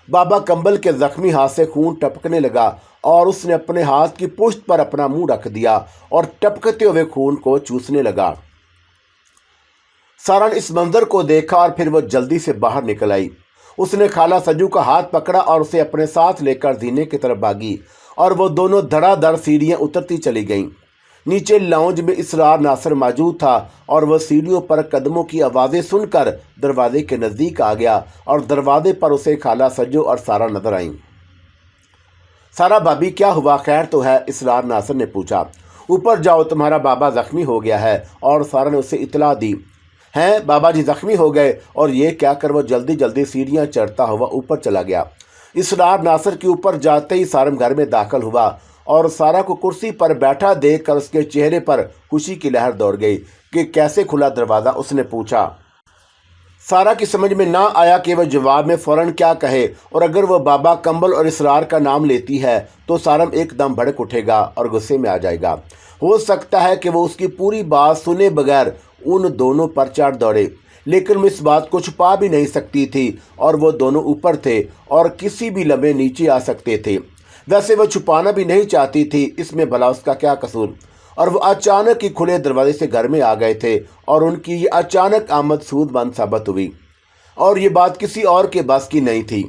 बाबा कंबल के जख्मी हाथ से खून टपकने लगा, और उसने अपने हाथ की पुश्त पर अपना मुंह रख दिया और टपकते हुए खून को चूसने लगा। सारा ने इस मंजर को देखा, और फिर वो जल्दी से बाहर निकल आई। उसने खाला सज्जू का हाथ पकड़ा और उसे अपने साथ लेकर जीने की तरफ भागी, और वो दोनों धड़ाधड़ सीढ़ियां उतरती चली गईं। नीचे लाउंज में इसरार नासर मौजूद था, और वह सीढ़ियों पर कदमों की आवाज़ें सुनकर दरवाजे के नज़दीक आ गया, और दरवाजे पर उसे खाला सज्जो और सारा नजर आईं। सारा भाभी, क्या हुआ? खैर तो है? इसरार नासर ने पूछा। ऊपर जाओ, तुम्हारा बाबा जख्मी हो गया है। और सारा ने उसे इतला दी। हैं, बाबा जी जख्मी हो गए? और ये क्या कर वो जल्दी जल्दी सीढ़ियां चढ़ता हुआ ऊपर चला गया। इसरार नासर के ऊपर जाते ही सारम घर में दाखिल हुआ, और सारा को कुर्सी पर बैठा देखकर उसके चेहरे पर खुशी की लहर दौड़ गई। कि कैसे खुला दरवाज़ा? उसने पूछा। सारा की समझ में ना आया कि वह जवाब में फ़ौरन क्या कहे, और अगर वह बाबा कंबल और इसरार का नाम लेती है तो सारम एकदम भड़क उठेगा और गुस्से में आ जाएगा। हो सकता है कि वो उसकी पूरी बात सुने बगैर उन दोनों पर चढ़ दौड़े, लेकिन वो इस बात को छुपा भी नहीं सकती थी, और वो दोनों ऊपर थे और किसी भी लम्हे नीचे आ सकते थे। वैसे वह छुपाना भी नहीं चाहती थी, इसमें भला उसका क्या कसूर? और वो अचानक ही खुले दरवाजे से घर में आ गए थे, और उनकी ये अचानक आमद सूदबंद साबित हुई, और ये बात किसी और के बस की नहीं थी।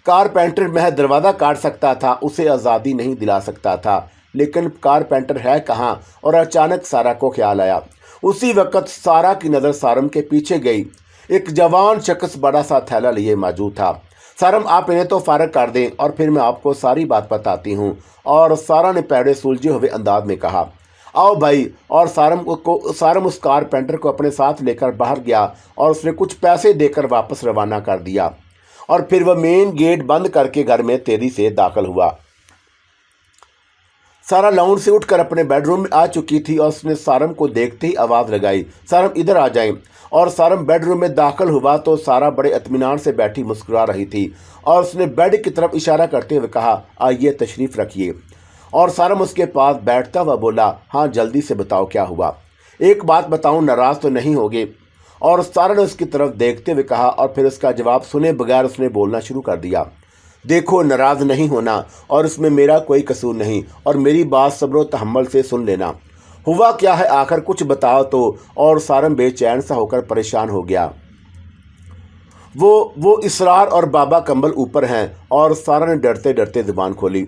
कारपेंटर महज दरवाज़ा काट सकता था, उसे आज़ादी नहीं दिला सकता था। लेकिन कारपेंटर है कहाँ? और अचानक सारा को ख्याल आया। उसी वक्त सारा की नज़र सारम के पीछे गई। एक जवान शख्स बड़ा सा थैला लिए मौजूद था। सारम, आप इन्हें तो फारग कर दें, और फिर मैं आपको सारी बात बताती हूँ। और सारा ने पैरे सुलझे हुए अंदाज में कहा, आओ भाई। और सारम उस कारपेंटर को अपने साथ लेकर बाहर गया, और उसने कुछ पैसे देकर वापस रवाना कर दिया, और फिर वह मेन गेट बंद करके घर में तेजी से दाखिल हुआ। सारा लाउंज से उठकर अपने बेडरूम में आ चुकी थी और उसने सारम को देखते ही आवाज़ लगाई, सारम इधर आ जाए। और सारम बेडरूम में दाखिल हुआ तो सारा बड़े इत्मीनान से बैठी मुस्कुरा रही थी और उसने बेड की तरफ इशारा करते हुए कहा, आइए तशरीफ़ रखिए। और सारम उसके पास बैठता हुआ बोला, हाँ जल्दी से बताओ क्या हुआ, एक बात बताऊं, नाराज़ तो नहीं होगे। और सारा ने उसकी तरफ देखते हुए कहा और फिर उसका जवाब सुने बगैर उसने बोलना शुरू कर दिया, देखो नाराज़ नहीं होना और इसमें मेरा कोई कसूर नहीं और मेरी बात सब्र तहम्मुल से सुन लेना। हुआ क्या है आखिर, कुछ बताओ तो। और सारम बेचैन सा होकर परेशान हो गया। वो इसरार और बाबा कंबल ऊपर हैं। और सारा ने डरते डरते ज़ुबान खोली,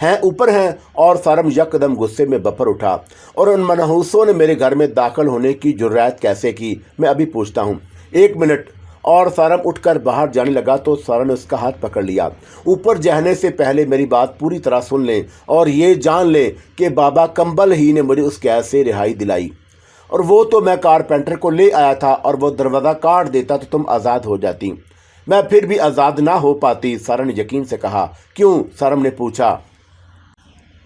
हैं ऊपर हैं। और सारम यकदम गुस्से में बफर उठा, और उन मनहूसों ने मेरे घर में दाखिल होने की जुर्रत कैसे की, मैं अभी पूछता हूँ, एक मिनट। और सारम उठकर बाहर जाने लगा तो सारा ने उसका हाथ पकड़ लिया, ऊपर जाने से पहले मेरी बात पूरी तरह सुन लें और ये जान लें कि बाबा कंबल ही ने मुझे उस कैद से रिहाई दिलाई, और वो तो मैं कारपेंटर को ले आया था और वो दरवाज़ा काट देता तो तुम आज़ाद हो जाती। मैं फिर भी आज़ाद ना हो पाती, सारा ने यकीन से कहा। क्यों, सारम ने पूछा।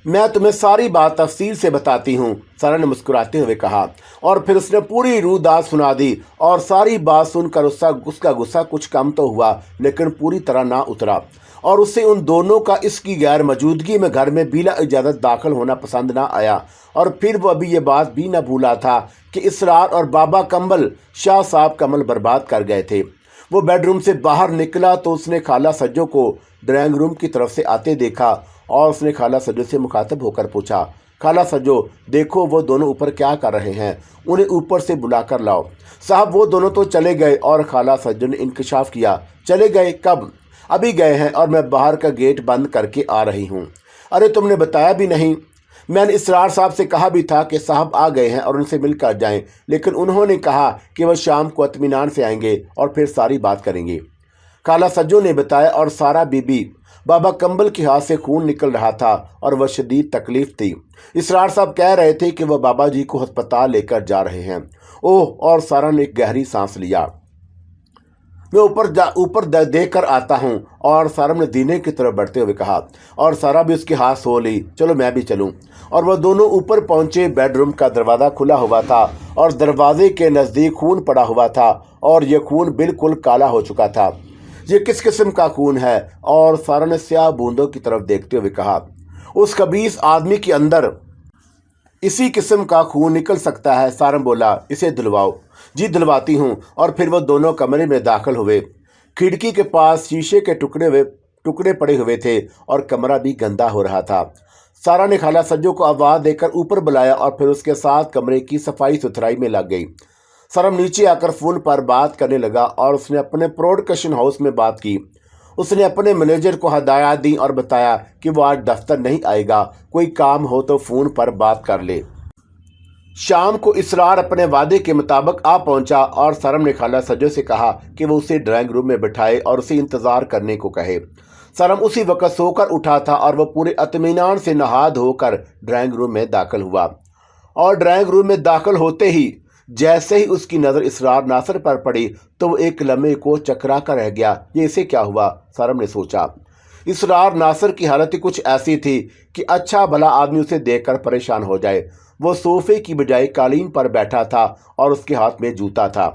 मैं तुम्हें सारी बात तफसील से बताती हूँ, सारा ने मुस्कुराते हुए कहा। और फिर उसने पूरी रूदात सुना दी। और सारी बात सुनकर उसका गुस्सा कुछ कम तो हुआ लेकिन पूरी तरह ना उतरा, और उससे उन दोनों का इसकी गैर मौजूदगी में घर में बिला इजाज़त दाखिल होना पसंद ना आया। और फिर वो अभी ये बात भी न भूला था कि इसरार और बाबा कंबल शाह साहब का अमल बर्बाद कर गए थे। वो बेडरूम से बाहर निकला तो उसने खाला सज्जो को ड्राइंग रूम की तरफ से आते देखा और उसने खाला सज्जो से मुखातब होकर पूछा, खाला सज्जो देखो वो दोनों ऊपर क्या कर रहे हैं, उन्हें ऊपर से बुलाकर लाओ। साहब वो दोनों तो चले गए। और खाला सज्जो ने इंकशाफ किया, चले गए, कब? अभी गए हैं और मैं बाहर का गेट बंद करके आ रही हूँ। अरे तुमने बताया भी नहीं। मैंने इसरार साहब से कहा भी था कि साहब आ गए हैं और उनसे मिलकर जाएं, लेकिन उन्होंने कहा कि वह शाम को इत्मीनान से आएंगे और फिर सारी बात करेंगे, खाला सज्जो ने बताया। और सारा बीबी बाबा कंबल के हाथ से खून निकल रहा था और वह शदीद तकलीफ थी। इसरार साहब कह रहे थे कि वह बाबा जी को अस्पताल लेकर जा रहे हैं। ओह, और सारा ने एक गहरी सांस लिया। मैं ऊपर देख कर आता हूँ। और सारा ने दीने की तरफ बढ़ते हुए कहा। और सारा भी उसके हाथ सो ली, चलो मैं भी चलूँ। और वह दोनों ऊपर पहुँचे। बेडरूम का दरवाज़ा खुला हुआ था और दरवाजे के नज़दीक खून पड़ा हुआ था और यह खून बिल्कुल काला हो चुका था। ये किस किस्म का खून है? और सारा ने स्याह बूंदों की तरफ देखते हुए कहा, उस खबीस आदमी के अंदर इसी किस्म का खून निकल सकता है। सारम बोला, इसे दिलवाओ। जी दिलवाती हूँ। और फिर वो दोनों कमरे में दाखिल हुए। खिड़की के पास शीशे के टुकड़े पड़े हुए थे और कमरा भी गंदा हो रहा था। सारा ने खाला सज्जो को आवाज़ देकर ऊपर बुलाया और फिर उसके साथ कमरे की सफाई सुथराई में लग गई। सरम नीचे आकर फ़ोन पर बात करने लगा और उसने अपने प्रोडक्शन हाउस में बात की। उसने अपने मैनेजर को हदायत दी और बताया कि वो आज दफ्तर नहीं आएगा, कोई काम हो तो फ़ोन पर बात कर ले। शाम को इसरार अपने वादे के मुताबिक आ पहुंचा और सरम ने खाला सज्जो से कहा कि वो उसे ड्राइंग रूम में बिठाए और उसे इंतज़ार करने को कहे। सरम उसी वक्त सोकर उठा था और वह पूरे इत्मीनान से नहा धोकर ड्राइंग रूम में दाखिल हुआ। और ड्राइंग रूम में दाखिल होते ही जैसे ही उसकी नज़र इसरार नासिर पर पड़ी तो वो एक लम्हे को चकरा कर रह गया। ये इसे क्या हुआ? सरम ने सोचा। इसरार नासिर की हालत ही कुछ ऐसी थी कि अच्छा भला आदमी उसे देखकर परेशान हो जाए। वो सोफे की बजाय कालीन पर बैठा था और उसके हाथ में जूता था।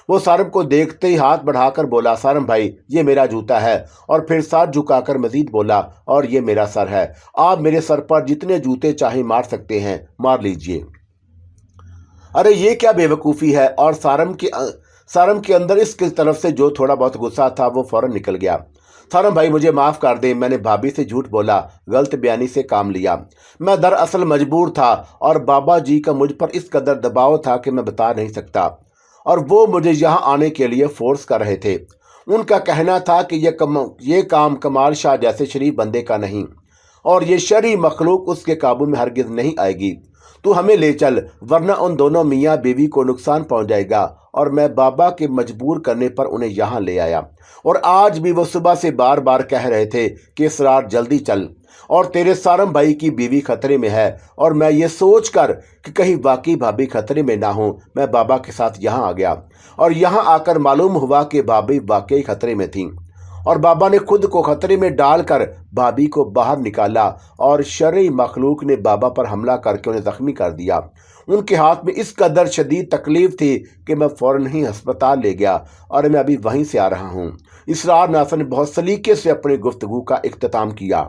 वो सारम को देखते ही हाथ बढ़ाकर बोला, सारम भाई ये मेरा जूता है। और फिर सर झुकाकर मजीद बोला, और ये मेरा सर है, आप मेरे सर पर जितने जूते चाहे मार सकते हैं, मार लीजिए। अरे ये क्या बेवकूफ़ी है? और सारम के अंदर इसकी तरफ से जो थोड़ा बहुत गुस्सा था वो फौरन निकल गया। सारम भाई मुझे माफ़ कर दें, मैंने भाभी से झूठ बोला, गलत बयानी से काम लिया। मैं दरअसल मजबूर था और बाबा जी का मुझ पर इस कदर दबाव था कि मैं बता नहीं सकता, और वो मुझे यहाँ आने के लिए फोर्स कर रहे थे। उनका कहना था कि ये काम कमाल शाह जैसे शरीफ बंदे का नहीं, और ये शरी मखलूक उसके काबू में हरगिज़ नहीं आएगी। तू हमें ले चल, वरना उन दोनों मियाँ बीवी को नुकसान पहुँच जाएगा। और मैं बाबा के मजबूर करने पर उन्हें यहाँ ले आया। और आज भी वो सुबह से बार बार कह रहे थे कि इसरार जल्दी चल, और तेरे सारम भाई की बीवी खतरे में है। और मैं ये सोच कर कि कहीं वाकई भाभी खतरे में ना हो, मैं बाबा के साथ यहाँ आ गया। और यहाँ आकर मालूम हुआ कि भाभी वाकई खतरे में थी। और बाबा ने खुद को खतरे में डालकर भाभी को बाहर निकाला और शर्री मखलूक ने बाबा पर हमला करके उन्हें जख्मी कर दिया। उनके हाथ में इस कदर शदीद तकलीफ थी कि मैं फौरन ही अस्पताल ले गया और मैं अभी वहीं से आ रहा हूँ। इसरार नासर ने बहुत सलीके से अपनी गुफ्तगू का इख्तिताम किया।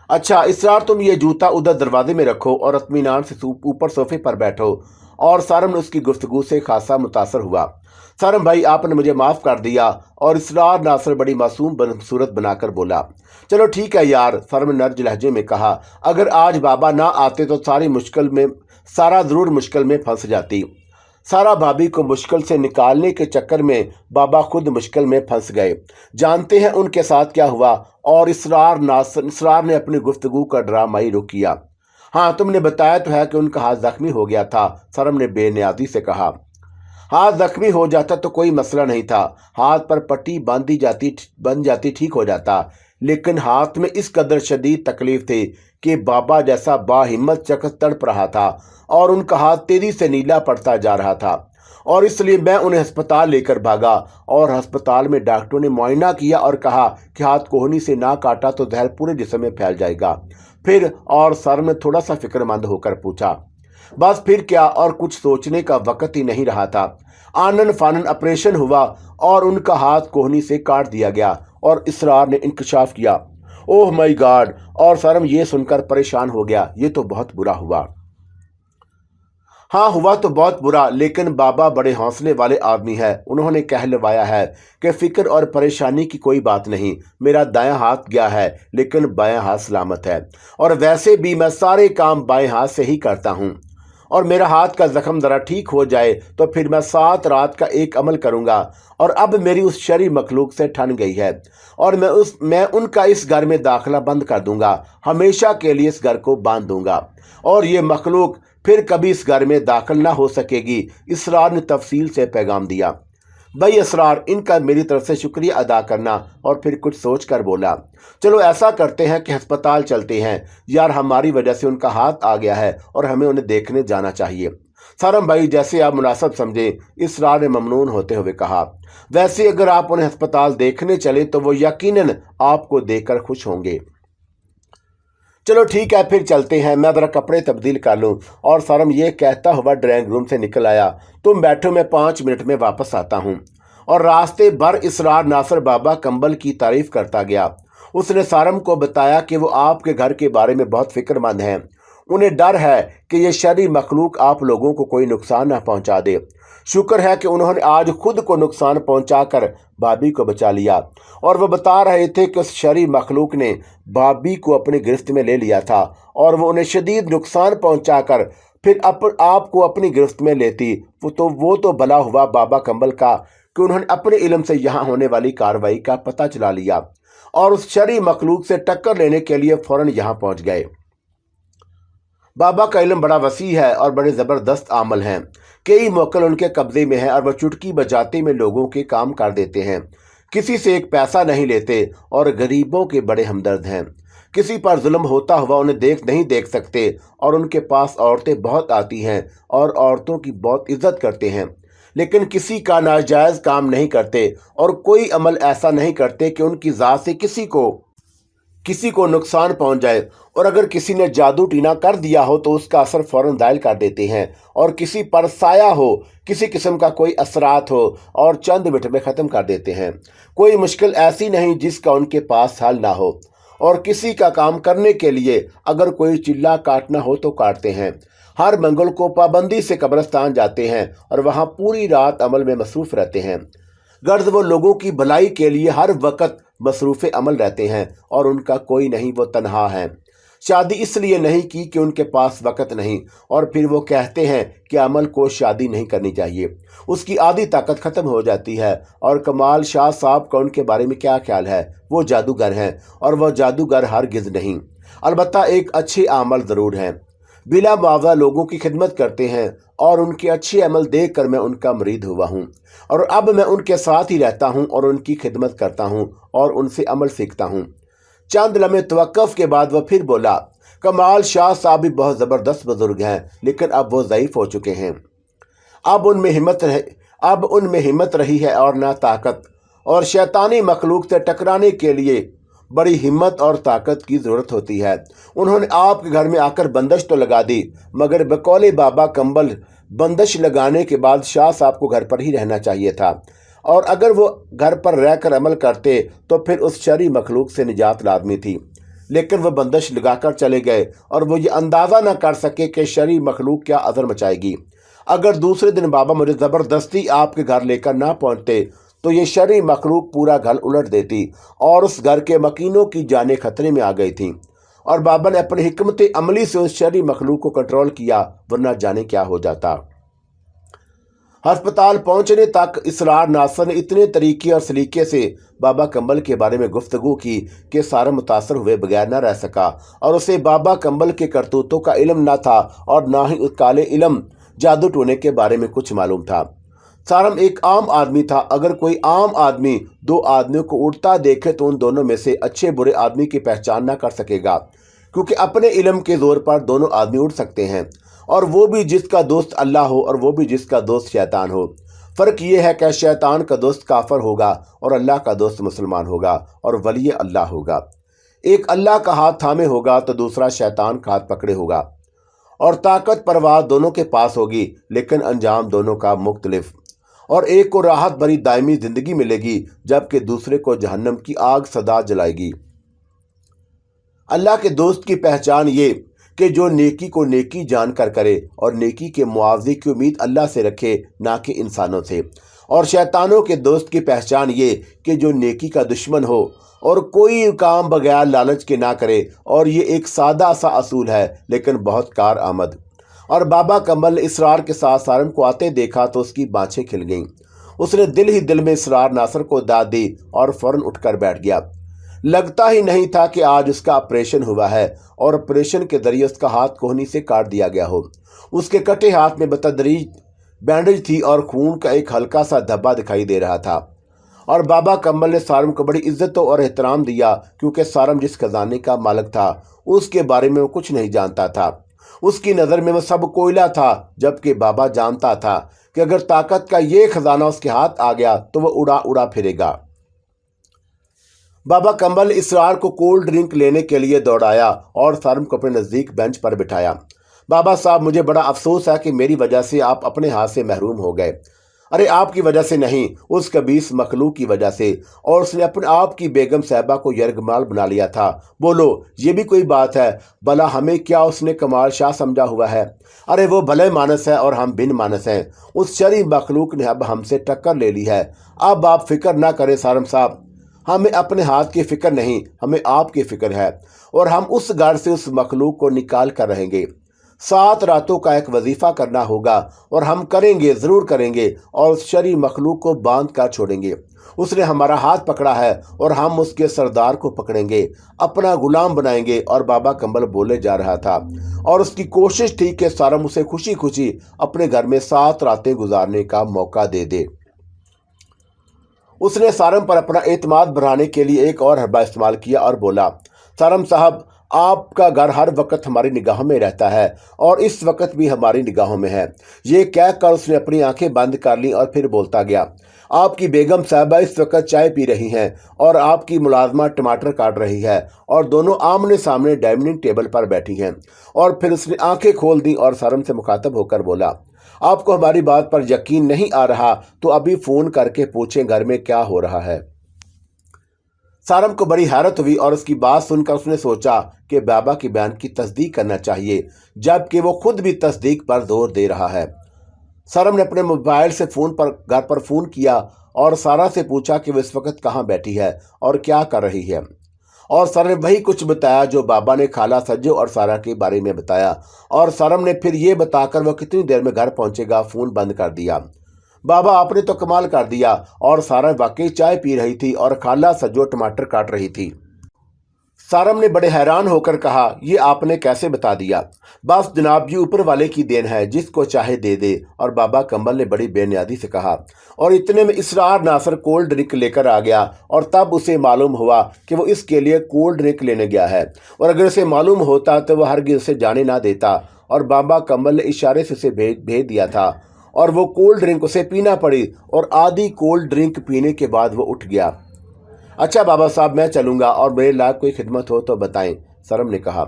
अच्छा इसरार, तुम ये जूता उधर दरवाजे में रखो और इत्मीनान से ऊपर सोफे पर बैठो। और सारम ने उसकी गुफ्तगू से खासा मुतासर हुआ। सारम भाई, आपने मुझे माफ़ कर दिया। और इसरार नासर बड़ी मासूम सूरत बनाकर बोला, चलो ठीक है यार। सारम ने नर्ज लहजे में कहा, अगर आज बाबा ना आते तो सारा ज़रूर मुश्किल में फंस जाती। सारा भाभी को मुश्किल से निकालने के चक्कर में बाबा खुद मुश्किल में फंस गए। जानते हैं उनके साथ क्या हुआ? और इसरार ने अपनी गुफ्तगू का ड्रामाई रुख किया। हाँ, तुमने बताया तो है कि उनका हाथ जख्मी हो गया था। सरम ने बेनियादी से कहा। हाथ जख्मी हो जाता तो कोई मसला नहीं था, हाथ पर पट्टी बन जाती ठीक हो जाता, लेकिन हाथ में इस कदर शदीद तकलीफ थी कि बाबा जैसा बाहिम्मत शख्स तड़प रहा था और उनका हाथ तेजी से नीला पड़ता जा रहा था। और इसलिए मैं उन्हें अस्पताल लेकर भागा और अस्पताल में डॉक्टरों ने मुआयना किया और कहा कि हाथ कोहनी से ना काटा तो जहर पूरे जिस्म में फैल जाएगा। फिर और सर में थोड़ा सा फिक्रमंद होकर पूछा, बस फिर क्या? और कुछ सोचने का वक्त ही नहीं रहा था। आनन फानन ऑपरेशन हुआ और उनका हाथ कोहनी से काट दिया गया। और इसरार ने इंकशाफ किया। Oh my God! और सरम ये सुनकर परेशान हो गया, ये तो बहुत बुरा हुआ। हाँ, हुआ तो बहुत बुरा, लेकिन बाबा बड़े हौसले वाले आदमी है। उन्होंने कहलवाया है कि फिक्र और परेशानी की कोई बात नहीं, मेरा दायां हाथ गया है लेकिन बायां हाथ सलामत है। और वैसे भी मैं सारे काम बाएं हाथ से ही करता हूँ। और मेरा हाथ का जख्म ज़रा ठीक हो जाए तो फिर मैं 7 रात का एक अमल करूँगा। और अब मेरी उस शरी मखलूक से ठन गई है और मैं उनका इस घर में दाखिला बंद कर दूंगा, हमेशा के लिए इस घर को बांध दूंगा और ये मखलूक फिर कभी इस घर में दाखिल ना हो सकेगी। इसरार ने तफसील से पैगाम दिया। भाई इसरार, इनका मेरी तरफ से शुक्रिया अदा करना। और फिर कुछ सोच कर बोला, चलो ऐसा करते हैं कि अस्पताल चलते हैं यार, हमारी वजह से उनका हाथ आ गया है और हमें उन्हें देखने जाना चाहिए। सारम भाई, जैसे आप मुनासिब समझे, इसरार ने ममनून होते हुए कहा। वैसे अगर आप उन्हें अस्पताल देखने चले तो वो यकीनन आपको देखकर खुश होंगे। चलो ठीक है, फिर चलते हैं, मैं ज़रा कपड़े तब्दील कर लूँ। और सारम ये कहता हुआ ड्राइंग रूम से निकल आया। तुम बैठो, मैं 5 मिनट में वापस आता हूँ। और रास्ते भर इसरार नासर बाबा कंबल की तारीफ करता गया। उसने सारम को बताया कि वो आपके घर के बारे में बहुत फिक्रमंद हैं। उन्हें डर है कि ये शरी मखलूक आप लोगों को कोई नुकसान न पहुँचा दे। शुक्र है कि उन्होंने आज खुद को नुकसान पहुंचाकर भाभी को बचा लिया। और वो बता रहे थे कि उस शरी मखलूक ने भाभी को अपनी गिरफ्त में ले लिया था और वो उन्हें शदीद नुकसान पहुंचाकर फिर आपको अपनी गिरफ्त में लेती। वो तो भला हुआ बाबा कंबल का कि उन्होंने अपने इल्म से यहाँ होने वाली कार्रवाई का पता चला लिया और उस शरी मखलूक से टक्कर लेने के लिए फौरन यहाँ पहुँच गए। बाबा का इल्म बड़ा वसी है और बड़े ज़बरदस्त आमल हैं। कई मोकल उनके कब्जे में हैं और वह चुटकी बजाते में लोगों के काम कर देते हैं। किसी से एक पैसा नहीं लेते और गरीबों के बड़े हमदर्द हैं। किसी पर जुल्म होता हुआ उन्हें नहीं देख सकते और उनके पास औरतें बहुत आती हैं और औरतों की बहुत इज्जत करते हैं, लेकिन किसी का नाजायज़ काम नहीं करते और कोई अमल ऐसा नहीं करते कि उनकी ज़ात से किसी को नुकसान पहुंच जाए। और अगर किसी ने जादू टीना कर दिया हो तो उसका असर फौरन ज़ायल कर देते हैं। और किसी पर साया हो, किसी किस्म का कोई असरात हो और चंद मिनट में ख़त्म कर देते हैं। कोई मुश्किल ऐसी नहीं जिसका उनके पास हल ना हो। और किसी का काम करने के लिए अगर कोई चिल्ला काटना हो तो काटते हैं। हर मंगल को पाबंदी से कब्रिस्तान जाते हैं और वहाँ पूरी रात अमल में मसरूफ़ रहते हैं। गर्ज वो लोगों की भलाई के लिए हर वक्त मसरूफ़ अमल रहते हैं और उनका कोई नहीं, वो तन्हा हैं। शादी इसलिए नहीं की कि उनके पास वक़्त नहीं, और फिर वो कहते हैं कि अमल को शादी नहीं करनी चाहिए, उसकी आधी ताकत ख़त्म हो जाती है। और कमाल शाह साहब का उनके बारे में क्या ख्याल है? वो जादूगर हैं और वह जादूगर हरगिज़ नहीं, अलबत्ता एक अच्छे अमल ज़रूर हैं। बिला मुआवजा लोगों की खिदमत करते हैं और उनके अच्छे अमल देख कर मैं उनका मुरीद हुआ हूँ और अब मैं उनके साथ ही रहता हूँ और उनकी खिदमत करता हूँ और उनसे अमल सीखता हूँ। चंद लम्हे तवक्कुफ़ के बाद वह फिर बोला, कमाल शाह साहब भी बहुत ज़बरदस्त बुजुर्ग हैं, लेकिन अब वो ज़ईफ़ हो चुके हैं। अब उनमें हिम्मत रही है और ना ताकत। اور شیطانی مخلوق سے ٹکرانے کے لیے بڑی ہمت اور طاقت کی ضرورت ہوتی ہے۔ انہوں نے آپ کے گھر میں آ کر بندش تو لگا دی، مگر بقول بابا کمبل بندش لگانے کے بعد شاہ صاحب کو گھر پر ہی رہنا چاہیے تھا، اور اگر وہ گھر پر رہ کر عمل کرتے تو پھر اس شرعی مخلوق سے نجات لازمی تھی۔ لیکن وہ بندش لگا کر چلے گئے اور وہ یہ اندازہ نہ کر سکے کہ شرعی مخلوق کیا اثر مچائے گی۔ اگر دوسرے دن بابا مجھے زبردستی آپ کے گھر لے کر نہ پہنچتے تو یہ شرعی مخلوق پورا گھر الٹ دیتی اور اس گھر کے مکینوں کی جانیں خطرے میں آ گئی تھیں، اور بابا نے اپنی حکمت عملی سے اس شرعی مخلوق کو کنٹرول کیا، ورنہ جانے کیا ہو جاتا۔ ہسپتال پہنچنے تک اسرار ناصر نے اتنے طریقے اور سلیقے سے بابا کمبل کے بارے میں گفتگو کی کہ سارا متاثر ہوئے بغیر نہ رہ سکا، اور اسے بابا کمبل کے کرتوتوں کا علم نہ تھا اور نہ ہی اس کالے علم جادو ٹونے کے بارے میں کچھ معلوم تھا۔ سارم ایک عام آدمی تھا۔ اگر کوئی عام آدمی دو آدمیوں کو اڑتا دیکھے تو ان دونوں میں سے اچھے برے آدمی کی پہچان نہ کر سکے گا، کیونکہ اپنے علم کے زور پر دونوں آدمی اڑ سکتے ہیں، اور وہ بھی جس کا دوست اللہ ہو اور وہ بھی جس کا دوست شیطان ہو۔ فرق یہ ہے کہ شیطان کا دوست کافر ہوگا اور اللہ کا دوست مسلمان ہوگا اور ولی اللہ ہوگا۔ ایک اللہ کا ہاتھ تھامے ہوگا تو دوسرا شیطان کا ہاتھ پکڑے ہوگا، اور طاقت پرواز دونوں کے پاس ہوگی، لیکن انجام دونوں کا مختلف، اور ایک کو راحت بھری دائمی زندگی ملے گی جبکہ دوسرے کو جہنم کی آگ سدا جلائے گی۔ اللہ کے دوست کی پہچان یہ کہ جو نیکی کو نیکی جان کر کرے اور نیکی کے معاوضے کی امید اللہ سے رکھے، نہ کہ انسانوں سے، اور شیطانوں کے دوست کی پہچان یہ کہ جو نیکی کا دشمن ہو اور کوئی کام بغیر لالچ کے نہ کرے، اور یہ ایک سادہ سا اصول ہے لیکن بہت کار آمد۔ اور بابا کمبل نے اسرار کے ساتھ سارم کو آتے دیکھا تو اس کی بانچیں کھل گئیں۔ اس نے دل ہی دل میں اسرار ناصر کو داد دی اور فوراً اٹھ کر بیٹھ گیا۔ لگتا ہی نہیں تھا کہ آج اس کا آپریشن ہوا ہے اور آپریشن کے ذریعے اس کا ہاتھ کوہنی سے کاٹ دیا گیا ہو۔ اس کے کٹے ہاتھ میں بتدریج بینڈیج تھی اور خون کا ایک ہلکا سا دھبا دکھائی دے رہا تھا، اور بابا کمبل نے سارم کو بڑی عزت اور احترام دیا، کیونکہ سارم جس خزانے کا مالک تھا اس کے بارے میں وہ کچھ نہیں جانتا تھا۔ اس کی نظر میں وہ سب کوئلہ تھا، جبکہ بابا جانتا تھا کہ اگر طاقت کا یہ خزانہ اس کے ہاتھ آ گیا تو وہ اڑا اڑا پھرے گا۔ بابا کمبل نے اسرار کو کولڈ ڈرنک لینے کے لیے دوڑایا اور سارم کو اپنے نزدیک بینچ پر بٹھایا۔ بابا صاحب، مجھے بڑا افسوس ہے کہ میری وجہ سے آپ اپنے ہاتھ سے محروم ہو گئے۔ ارے آپ کی وجہ سے نہیں، اس خبیث مخلوق کی وجہ سے، اور اس نے اپنے آپ کی بیگم صاحبہ کو یرغمال بنا لیا تھا۔ بولو، یہ بھی کوئی بات ہے؟ بھلا ہمیں کیا اس نے کمال شاہ سمجھا ہوا ہے؟ ارے وہ بھلے مانس ہے اور ہم بن مانس ہیں۔ اس شرعی مخلوق نے اب ہم سے ٹکر لے لی ہے۔ اب آپ فکر نہ کریں سارم صاحب، ہمیں اپنے ہاتھ کی فکر نہیں، ہمیں آپ کی فکر ہے، اور ہم اس گھر سے اس مخلوق کو نکال کر رہیں گے۔ 7 راتوں کا ایک وظیفہ کرنا ہوگا، اور ہم کریں گے، ضرور کریں گے، اور اس شرعی مخلوق کو باندھ کر چھوڑیں گے۔ اس نے ہمارا ہاتھ پکڑا ہے اور ہم اس کے سردار کو پکڑیں گے، اپنا غلام بنائیں گے۔ اور بابا کمبل بولے جا رہا تھا، اور اس کی کوشش تھی کہ سارم اسے خوشی خوشی اپنے گھر میں 7 راتیں گزارنے کا موقع دے دے۔ اس نے سارم پر اپنا اعتماد بڑھانے کے لیے ایک اور حربہ استعمال کیا اور بولا، سارم صاحب، آپ کا گھر ہر وقت ہماری نگاہوں میں رہتا ہے اور اس وقت بھی ہماری نگاہوں میں ہے۔ یہ کہہ کر اس نے اپنی آنکھیں بند کر لیں اور پھر بولتا گیا، آپ کی بیگم صاحبہ اس وقت چائے پی رہی ہیں اور آپ کی ملازمہ ٹماٹر کاٹ رہی ہے، اور دونوں آمنے سامنے ڈائننگ ٹیبل پر بیٹھی ہیں۔ اور پھر اس نے آنکھیں کھول دیں اور سارم سے مخاطب ہو کر بولا، آپ کو ہماری بات پر یقین نہیں آ رہا تو ابھی فون کر کے پوچھیں گھر میں کیا ہو رہا ہے۔ سارم کو بڑی حیرت ہوئی، اور اس کی بات سن کر اس نے سوچا کہ بابا کی بیان کی تصدیق کرنا چاہیے، جبکہ وہ خود بھی تصدیق پر زور دے رہا ہے۔ سارم نے اپنے موبائل سے گھر پر فون کیا اور سارا سے پوچھا کہ وہ اس وقت کہاں بیٹھی ہے اور کیا کر رہی ہے، اور سارا نے وہی کچھ بتایا جو بابا نے خالہ سجو اور سارا کے بارے میں بتایا، اور سارم نے پھر یہ بتا کر وہ کتنی دیر میں گھر پہنچے گا فون بند کر دیا۔ بابا، آپ نے تو کمال کر دیا، اور سارا واقعی چائے پی رہی تھی اور خالہ سجو ٹماٹر کاٹ رہی تھی۔ سارم نے بڑے حیران ہو کر کہا، یہ آپ نے کیسے بتا دیا؟ بس جناب جی، اوپر والے کی دین ہے، جس کو چاہے دے دے۔ اور بابا کمبل نے بڑی بے نیازی سے کہا، اور اتنے میں اسرار ناصر کولڈ ڈرنک لے کر آ گیا، اور تب اسے معلوم ہوا کہ وہ اس کے لیے کولڈ ڈرنک لینے گیا ہے، اور اگر اسے معلوم ہوتا تو وہ ہرگز اسے جانے نہ دیتا، اور بابا کمبل نے اشارے سے اسے بھیج دیا تھا، اور وہ کولڈ ڈرنک اسے پینا پڑی اور آدھی کولڈ ڈرنک پینے کے بعد وہ اٹھ گیا۔ اچھا بابا صاحب، میں چلوں گا، اور میرے لائق کوئی خدمت ہو تو بتائیں، سرم نے کہا۔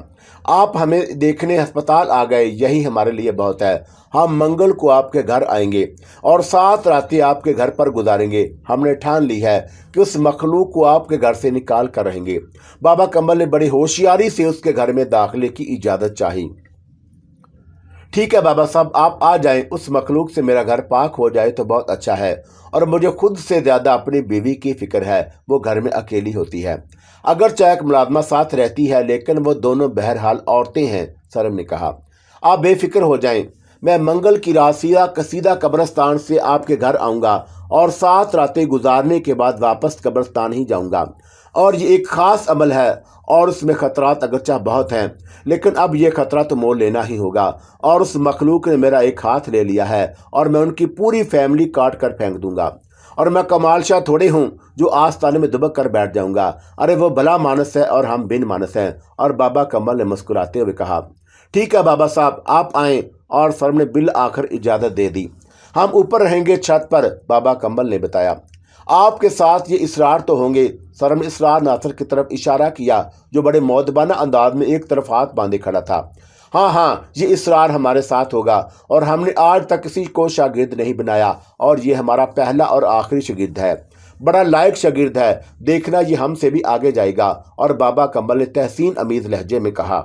آپ ہمیں دیکھنے ہسپتال آ گئے، یہی ہمارے لیے بہت ہے۔ ہم منگل کو آپ کے گھر آئیں گے اور 7 راتیں آپ کے گھر پر گزاریں گے۔ ہم نے ٹھان لی ہے کہ اس مخلوق کو آپ کے گھر سے نکال کر رہیں گے۔ بابا کمبل نے بڑی ہوشیاری سے اس کے گھر میں داخلے کی اجازت چاہی۔ ٹھیک ہے بابا صاحب، آپ آ جائیں، اس مخلوق سے میرا گھر پاک ہو جائے تو بہت اچھا ہے، اور مجھے خود سے زیادہ اپنی بیوی کی فکر ہے، وہ گھر میں اکیلی ہوتی ہے۔ اگرچہ ایک ملازمہ ساتھ رہتی ہے لیکن وہ دونوں بہرحال عورتیں ہیں، سرم نے کہا۔ آپ بے فکر ہو جائیں، میں منگل کی رات سیدھا قبرستان سے آپ کے گھر آؤں گا اور 7 راتیں گزارنے کے بعد واپس قبرستان ہی جاؤں گا، اور یہ ایک خاص عمل ہے اور اس میں خطرات اگرچہ بہت ہیں، لیکن اب یہ خطرہ تو مول لینا ہی ہوگا، اور اس مخلوق نے میرا ایک ہاتھ لے لیا ہے اور میں ان کی پوری فیملی کاٹ کر پھینک دوں گا، اور میں کمال شاہ تھوڑے ہوں جو آستانے میں دبک کر بیٹھ جاؤں گا۔ ارے وہ بھلا مانس ہے اور ہم بن مانس ہیں۔ اور بابا کمل نے مسکراتے ہوئے کہا، ٹھیک ہے بابا صاحب، آپ آئیں، اور سرم نے بالآخر اجازت دے دی۔ ہم اوپر رہیں گے چھت پر، بابا کمل نے بتایا۔ آپ کے ساتھ یہ اسرار تو ہوں گے، سرم نے اسرار ناصر کی طرف اشارہ کیا جو بڑے مؤدبانہ انداز میں ایک طرف ہاتھ باندھے کھڑا تھا۔ ہاں، یہ اسرار ہمارے ساتھ ہوگا، اور ہم نے آج تک کسی کو شاگرد نہیں بنایا، اور یہ ہمارا پہلا اور آخری شاگرد ہے۔ بڑا لائق شاگرد ہے، دیکھنا یہ ہم سے بھی آگے جائے گا۔ اور بابا کمل نے تحسین امیز لہجے میں کہا۔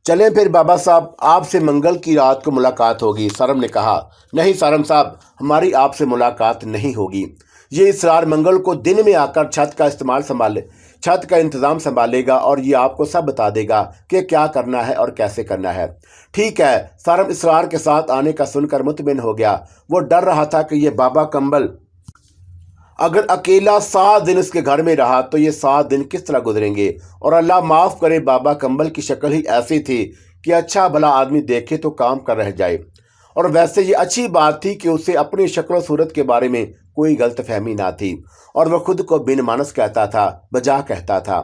چلیں پھر بابا صاحب، آپ سے منگل کی رات کو ملاقات ہوگی، سرم نے کہا۔ نہیں سرم صاحب، ہماری آپ سے ملاقات نہیں ہوگی۔ یہ اسرار منگل کو دن میں آ کر چھت کا انتظام سنبھالے گا، اور یہ آپ کو سب بتا دے گا کہ کیا کرنا ہے اور کیسے کرنا ہے۔ ٹھیک ہے، سرم اسرار کے ساتھ آنے کا سن کر مطمئن ہو گیا۔ وہ ڈر رہا تھا کہ یہ بابا کمبل اگر اکیلا 7 دن اس کے گھر میں رہا تو یہ 7 دن کس طرح گزریں گے، اور اللہ معاف کرے بابا کمبل کی شکل ہی ایسی تھی کہ اچھا بھلا آدمی دیکھے تو کام کر رہ جائے، اور ویسے یہ اچھی بات تھی کہ اسے اپنی شکل و صورت کے بارے میں کوئی غلط فہمی نہ تھی، اور وہ خود کو بن مانس کہتا تھا، بجا کہتا تھا۔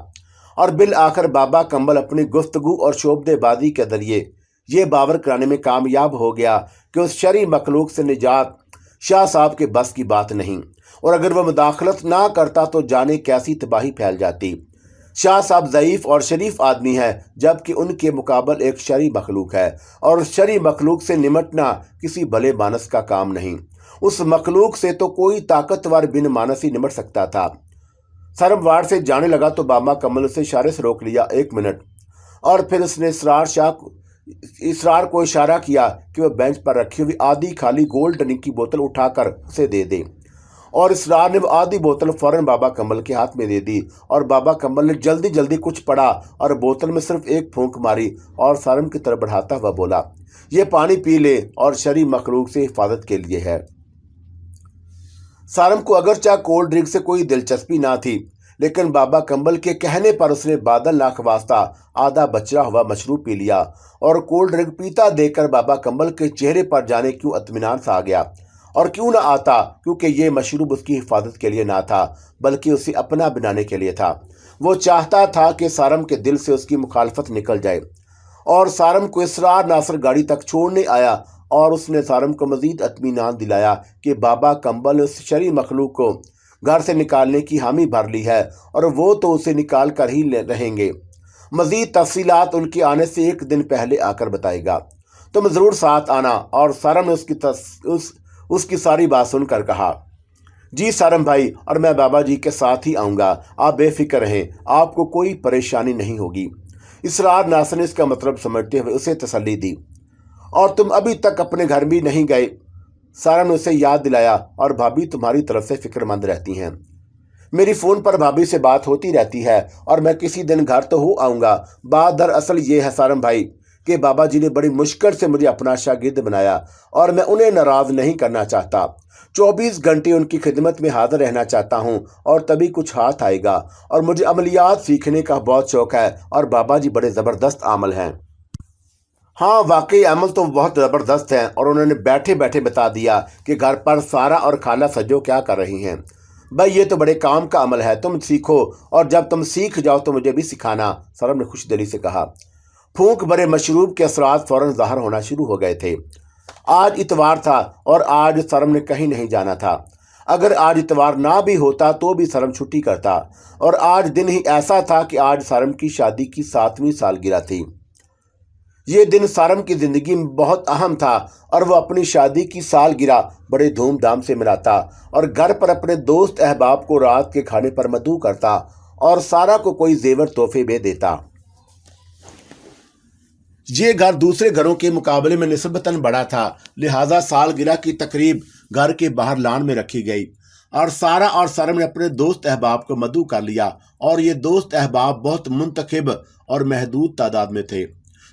اور بالآخر بابا کمبل اپنی گفتگو اور شعبدے بازی کے ذریعے یہ باور کرانے میں کامیاب ہو گیا کہ اس شرعی مخلوق سے نجات شاہ صاحب کے بس کی بات نہیں، اور اگر وہ مداخلت نہ کرتا تو جانے کیسی تباہی پھیل جاتی۔ شاہ صاحب ضعیف اور شریف آدمی ہے، جبکہ ان کے مقابل ایک شرعی مخلوق ہے، اور اس شرعی مخلوق سے نمٹنا کسی بھلے مانس کا کام نہیں۔ اس مخلوق سے تو کوئی طاقتور بن مانس ہی نمٹ سکتا تھا۔ سرم وارڈ سے جانے لگا تو بابا کمل اسے اشارے سے روک لیا۔ 1 منٹ، اور پھر اس نے اسرار کو اشارہ کیا کہ وہ بینچ پر رکھی ہوئی آدھی خالی گولڈ ڈرنک کی بوتل اٹھا کر اسے دے دے، اور اسرار نے وہ آدھی بوتل فوراً بابا کمل کے ہاتھ میں دے دی، اور بابا کمل نے جلدی کچھ پڑا اور بوتل میں صرف ایک پھونک ماری، اور سرم کی طرف بڑھاتا ہوا بولا، یہ پانی پی لے، اور شرعی مخلوق سے حفاظت کے لیے ہے۔ سارم کو اگرچہ کولڈ ڈرنک سے کوئی دلچسپی نہ تھی، لیکن بابا کمبل کے کہنے پر اس نے بادل ناخواستہ آدھا بچڑا ہوا مشروب پی لیا، اور کولڈ ڈرنک پیتا دیکھ کر بابا کمبل کے چہرے پر جانے کیوں اطمینان سا آ گیا، اور کیوں نہ آتا، کیونکہ یہ مشروب اس کی حفاظت کے لیے نہ تھا بلکہ اسے اپنا بنانے کے لیے تھا۔ وہ چاہتا تھا کہ سارم کے دل سے اس کی مخالفت نکل جائے، اور سارم کو اسرار ناصر گاڑی تک چھوڑنے آیا، اور اس نے سارم کو مزید اطمینان دلایا کہ بابا کمبل اس شرعی مخلوق کو گھر سے نکالنے کی حامی بھر لی ہے، اور وہ تو اسے نکال کر ہی رہیں گے۔ مزید تفصیلات ان کے آنے سے 1 دن پہلے آ کر بتائے گا، تم ضرور ساتھ آنا۔ اور سارم نے اس کی ساری بات سن کر کہا، جی سارم بھائی، اور میں بابا جی کے ساتھ ہی آؤں گا، آپ بے فکر رہیں، آپ کو کوئی پریشانی نہیں ہوگی۔ اسرار ناصر نے اس کا مطلب سمجھتے ہوئے اسے تسلی دی۔ اور تم ابھی تک اپنے گھر بھی نہیں گئے، سارم نے اسے یاد دلایا، اور بھابھی تمہاری طرف سے فکر مند رہتی ہیں۔ میری فون پر بھابھی سے بات ہوتی رہتی ہے، اور میں کسی دن گھر تو ہو آؤں گا۔ بات دراصل یہ ہے سارم بھائی کہ بابا جی نے بڑی مشکل سے مجھے اپنا شاگرد بنایا، اور میں انہیں ناراض نہیں کرنا چاہتا۔ 24 گھنٹے ان کی خدمت میں حاضر رہنا چاہتا ہوں، اور تبھی کچھ ہاتھ آئے گا۔ اور مجھے عملیات سیکھنے کا بہت شوق ہے، اور بابا جی بڑے زبردست عامل ہیں۔ ہاں واقعی عمل تو بہت زبردست ہیں، اور انہوں نے بیٹھے بیٹھے بتا دیا کہ گھر پر سارا اور خالہ سجو کیا کر رہی ہیں۔ بھائی یہ تو بڑے کام کا عمل ہے، تم سیکھو اور جب تم سیکھ جاؤ تو مجھے بھی سکھانا، سارم نے خوش دلی سے کہا۔ پھونک بھرے مشروب کے اثرات فوراً ظاہر ہونا شروع ہو گئے تھے۔ آج اتوار تھا اور آج سارم نے کہیں نہیں جانا تھا۔ اگر آج اتوار نہ بھی ہوتا تو بھی سارم چھٹی کرتا، اور آج دن ہی ایسا تھا کہ آج سارم کی شادی کی 7ویں سالگرہ تھی۔ یہ دن سارم کی زندگی میں بہت اہم تھا اور وہ اپنی شادی کی سالگرہ بڑے دھوم دھام سے مناتا اور گھر پر اپنے دوست احباب کو رات کے کھانے پر مدعو کرتا اور سارا کو کوئی زیور تحفے میں دیتا۔ یہ گھر دوسرے گھروں کے مقابلے میں نسبتاً بڑا تھا، لہٰذا سالگرہ کی تقریب گھر کے باہر لان میں رکھی گئی اور سارا اور سارم نے اپنے دوست احباب کو مدعو کر لیا، اور یہ دوست احباب بہت منتخب اور محدود تعداد میں تھے۔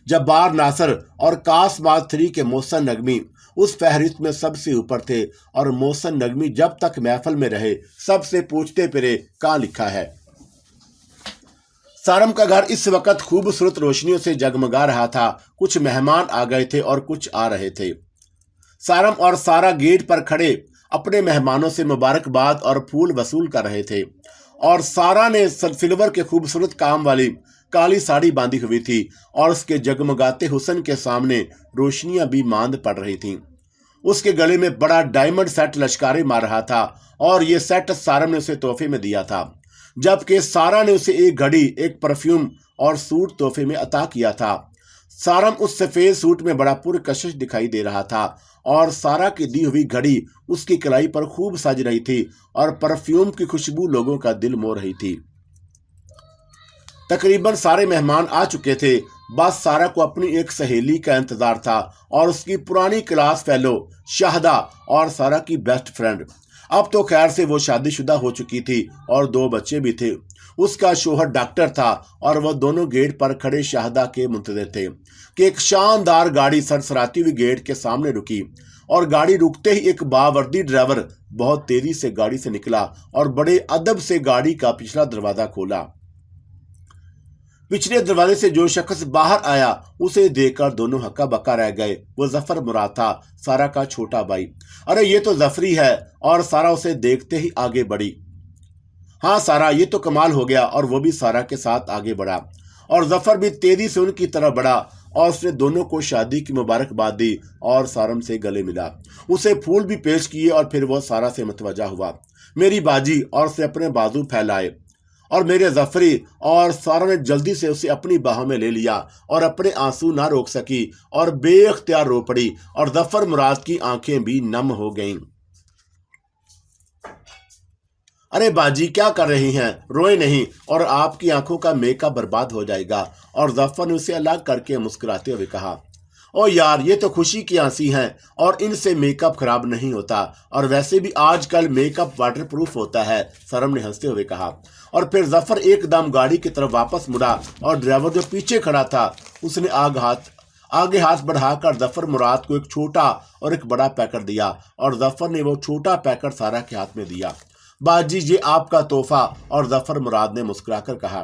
جبار ناصر اور کاس باز 3 کے محسن نگمی اس فہرست میں سب سے اوپر تھے، اور محسن نگمی جب تک محفل میں رہے سب سے پوچھتے پھرے کہاں لکھا ہے۔ سارم کا گھر اس وقت خوبصورت روشنیوں سے جگمگا رہا تھا۔ کچھ مہمان آ گئے تھے اور کچھ آ رہے تھے۔ سارم اور سارا گیٹ پر کھڑے اپنے مہمانوں سے مبارکباد اور پھول وصول کر رہے تھے، اور سارا نے سلور کے خوبصورت کام والی کالی ساڑی باندھی ہوئی تھی اور اس کے جگمگاتے حسن کے سامنے روشنیاں بھی ماند پڑ رہی تھیں۔ اس کے گلے میں بڑا ڈائمنڈ سیٹ لشکارے مار رہا تھا، اور یہ سیٹ سارم نے اسے تحفے میں دیا تھا، جبکہ سارا نے اسے ایک گھڑی، ایک پرفیوم اور سوٹ تحفے میں عطا کیا تھا۔ سارم اس سفید سوٹ میں بڑا پرکشش دکھائی دے رہا تھا، اور سارا کی دی ہوئی گھڑی اس کی کلائی پر خوب سج رہی تھی، اور پرفیوم کی خوشبو لوگوں کا دل مو رہی تھی۔ تقریباً سارے مہمان آ چکے تھے، بس سارا کو اپنی ایک سہیلی کا انتظار تھا، اور اس کی پرانی کلاس فیلو شاہدہ اور سارا کی بیسٹ فرینڈ۔ اب تو خیر سے وہ شادی شدہ ہو چکی تھی اور 2 بچے بھی تھے۔ اس کا شوہر ڈاکٹر تھا، اور وہ دونوں گیٹ پر کھڑے شاہدہ کے منتظر تھے کہ ایک شاندار گاڑی سرسراتی ہوئی گیٹ کے سامنے رکی، اور گاڑی رکتے ہی ایک باوردی ڈرائیور بہت تیزی سے گاڑی سے نکلا اور بڑے ادب سے گاڑی کا پچھلا دروازہ کھولا۔ پچھلے دروازے سے جو شخص باہر آیا اسے دیکھ کر دونوں ہکا بکا رہ گئے۔ وہ ظفر مراد تھا، سارا کا چھوٹا بھائی۔ ارے یہ تو ظفری ہے، اور سارا اسے دیکھتے ہی آگے بڑھی۔ ہاں سارا، یہ تو کمال ہو گیا، اور وہ بھی سارا کے ساتھ آگے بڑھا، اور ظفر بھی تیزی سے ان کی طرف بڑھا، اور اس نے دونوں کو شادی کی مبارکباد دی اور سارم سے گلے ملا، اسے پھول بھی پیش کیے، اور پھر وہ سارا سے متوجہ ہوا، میری باجی، اور اسے اپنے بازو پھیلائے، اور میرے ظفری، اور سارا نے جلدی سے اسے اپنی باہوں میں لے لیا اور اپنے آنسو نہ روک سکی اور بے اختیار رو پڑی، اور ظفر مراد کی آنکھیں بھی نم ہو گئیں۔ ارے باجی کیا کر رہی ہیں، روئے نہیں، اور آپ کی آنکھوں کا میک اپ برباد ہو جائے گا، اور ظفر نے اسے الگ کر کے مسکراتے ہوئے کہا، او یار یہ تو خوشی کی آنسی ہیں، اور ان سے میک اپ خراب نہیں ہوتا، اور ویسے بھی آج کل میک اپ واٹر پروف ہوتا ہے، سارم نے ہنستے ہوئے کہا، اور پھر ظفر ایک دم گاڑی کی طرف واپس مڑا، اور ڈرائیور جو پیچھے کھڑا تھا اس نے آگے ہاتھ بڑھا کر ظفر مراد کو ایک چھوٹا اور ایک بڑا پیکٹ دیا، اور ظفر نے وہ چھوٹا پیکٹ سارا کے ہاتھ میں دیا۔ باجی یہ آپ کا تحفہ، اور ظفر مراد نے مسکرا کر کہا۔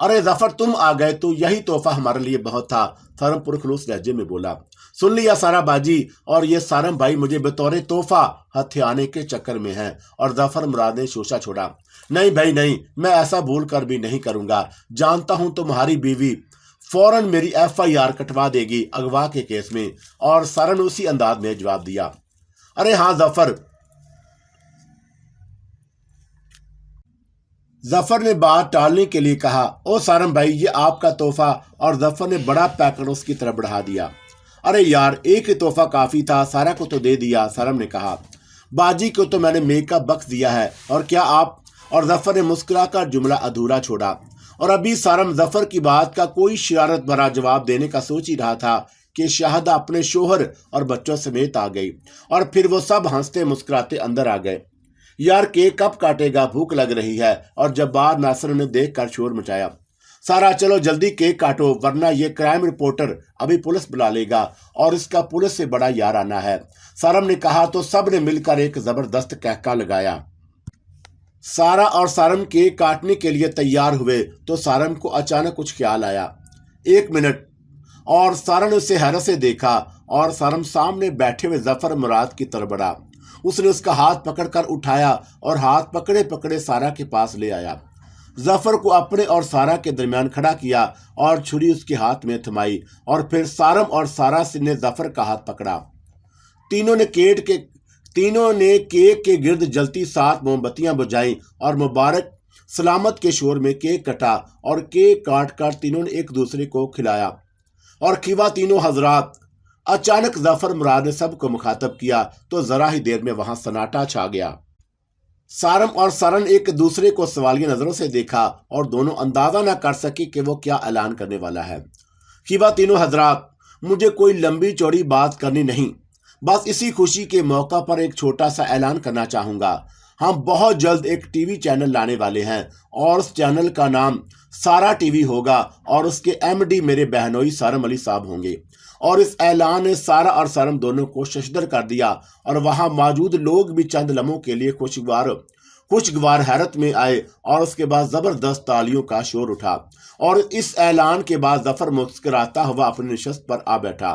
ارے ظفر تم آ گئے تو یہی تحفہ ہمارے لیے بہت تھا، سارم پرخلوص لہجے میں بولا۔ سن لیا سارا باجی، اور یہ سارم بھائی مجھے بطور تحفہ ہتھیانے کے چکر میں ہیں، اور ظفر مراد نے شوشہ چھوڑا۔ نہیں بھائی نہیں، میں ایسا بھول کر بھی نہیں کروں گا، جانتا ہوں تمہاری بیوی فوراً میری FIR کٹوا دے گی اغوا کے کیس میں، اور سارا نے اسی انداز میں جواب دیا۔ ارے ہاں ظفر نے بات ٹالنے کے لیے کہا، او سارم بھائی یہ آپ کا تحفہ، اور ظفر نے بڑا پیکٹ اس کی طرف بڑھا دیا۔ ارے یار ایک ہی تحفہ کافی تھا، سارا کو تو دے دیا، سارم نے کہا۔ باجی کو تو میں نے میک اپ بکس دیا ہے، اور کیا آپ، اور ظفر نے مسکرا کر جملہ ادھورا چھوڑا، اور ابھی سارم ظفر کی بات کا کوئی شرارت بھرا جواب دینے کا سوچ ہی رہا تھا کہ شاہدہ اپنے شوہر اور بچوں سمیت آ گئی، اور پھر وہ سب ہنستے مسکراتے اندر آ گئے۔ یار کیک کب کاٹے گا، بھوک لگ رہی ہے، اور جبار ناصر نے دیکھ کر شور مچایا، سارا چلو جلدی کیک کاٹو ورنہ یہ کرائم رپورٹر ابھی پولیس بلا لے گا، اور اس کا پولیس سے بڑا یارانہ ہے، سارم نے کہا تو سب نے مل کر ایک زبردست کہکا لگایا۔ سارا اور سارم کیک کاٹنے کے لیے تیار ہوئے تو سارم کو اچانک کچھ خیال آیا۔ 1 منٹ، اور سارا نے اسے حیرت سے دیکھا، اور سارم سامنے بیٹھے ہوئے ظفر مراد کی طرف بڑھا، اس نے اس کا ہاتھ پکڑ کر اٹھایا اور ہاتھ پکڑے پکڑے سارا کے پاس لے آیا، ظفر کو اپنے اور سارا کے درمیان کھڑا کیا اور چھری اس کے ہاتھ میں تھمائی، اور پھر سارم اور سارا نے ظفر کا ہاتھ پکڑا۔ تینوں نے کیک کے گرد جلتی 7 موم بتیاں بجھائیں اور مبارک سلامت کے شور میں کیک کٹا، اور کیک کاٹ کر تینوں نے ایک دوسرے کو کھلایا اور کھوا تینوں حضرات۔ اچانک ظفر مراد نے سب کو مخاطب کیا تو ذرا ہی دیر میں وہاں سناٹا چھا گیا۔ سارم اور سرن ایک دوسرے کو سوالیہ نظروں سے دیکھا اور دونوں اندازہ نہ کر سکے کہ وہ کیا اعلان کرنے والا ہے۔ کھوا تینوں حضرات، مجھے کوئی لمبی چوڑی بات کرنی نہیں، بس اسی خوشی کے موقع پر ایک چھوٹا سا اعلان کرنا چاہوں گا۔ ہم بہت جلد ایک ٹی وی چینل لانے والے ہیں اور اس چینل کا نام سارا ٹی وی ہوگا، اور اس کے ایم ڈی میرے بہنوئی سارم علی صاحب ہوں گے۔ اور اس اعلان نے سارا اور سارم دونوں کو ششدر کر دیا، اور وہاں موجود لوگ بھی چند لمحوں کے لیے خوشگوار حیرت میں آئے، اور اس کے بعد زبردست تالیوں کا شور اٹھا، اور اس اعلان کے بعد ظفر مسکراتا ہوا اپنی نشست پر آ بیٹھا۔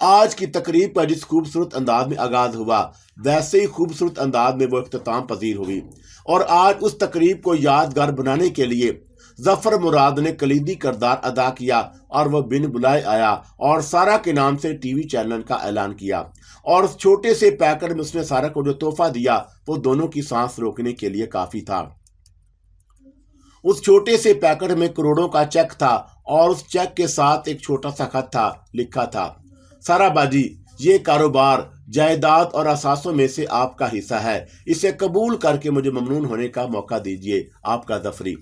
آج کی تقریب کا جس خوبصورت انداز میں آغاز ہوا، ویسے ہی خوبصورت انداز میں وہ اختتام پذیر ہوئی، اور آج اس تقریب کو یادگار بنانے کے لیے ظفر مراد نے کلیدی کردار ادا کیا، اور وہ بن بلائے آیا اور سارا کے نام سے ٹی وی چینل کا اعلان کیا، اور اس چھوٹے سے پیکٹ میں اس نے سارا کو جو تحفہ دیا وہ دونوں کی سانس روکنے کے لیے کافی تھا۔ اس چھوٹے سے پیکٹ میں کروڑوں کا چیک تھا، اور اس چیک کے ساتھ ایک چھوٹا سا خط تھا، لکھا تھا، سارا باجی، یہ کاروبار جائیداد اور اثاثوں میں سے آپ کا حصہ ہے، اسے قبول کر کے مجھے ممنون ہونے کا موقع دیجیے، آپ کا ظفری۔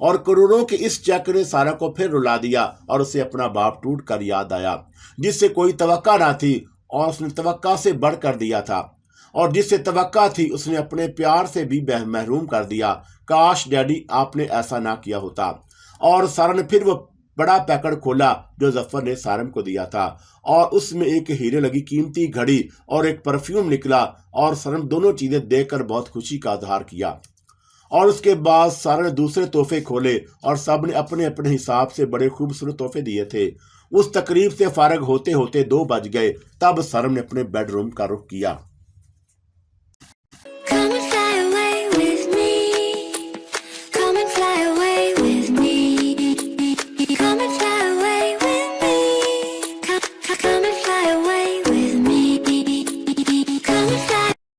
اور کروڑوں کے اس چیک نے سارا کو پھر رلا دیا، اور اسے اپنا باپ ٹوٹ کر یاد آیا، جس سے کوئی توقع نہ تھی اور اس نے توقع سے بڑھ کر دیا تھا، اور جس سے توقع تھی اس نے اپنے پیار سے بھی محروم کر دیا۔ کاش ڈیڈی آپ نے ایسا نہ کیا ہوتا۔ اور سارا نے پھر وہ بڑا پیکٹ کھولا جو ظفر نے سارم کو دیا تھا، اور اس میں ایک ہیرے لگی قیمتی گھڑی اور ایک پرفیوم نکلا، اور سارم دونوں چیزیں دیکھ کر بہت خوشی کا اظہار کیا۔ اور اس کے بعد سارا نے دوسرے تحفے کھولے، اور سب نے اپنے اپنے حساب سے بڑے خوبصورت تحفے دیے تھے۔ اس تقریب سے فارغ ہوتے ہوتے 2 بج گئے، تب سارم نے اپنے بیڈ روم کا رخ کیا۔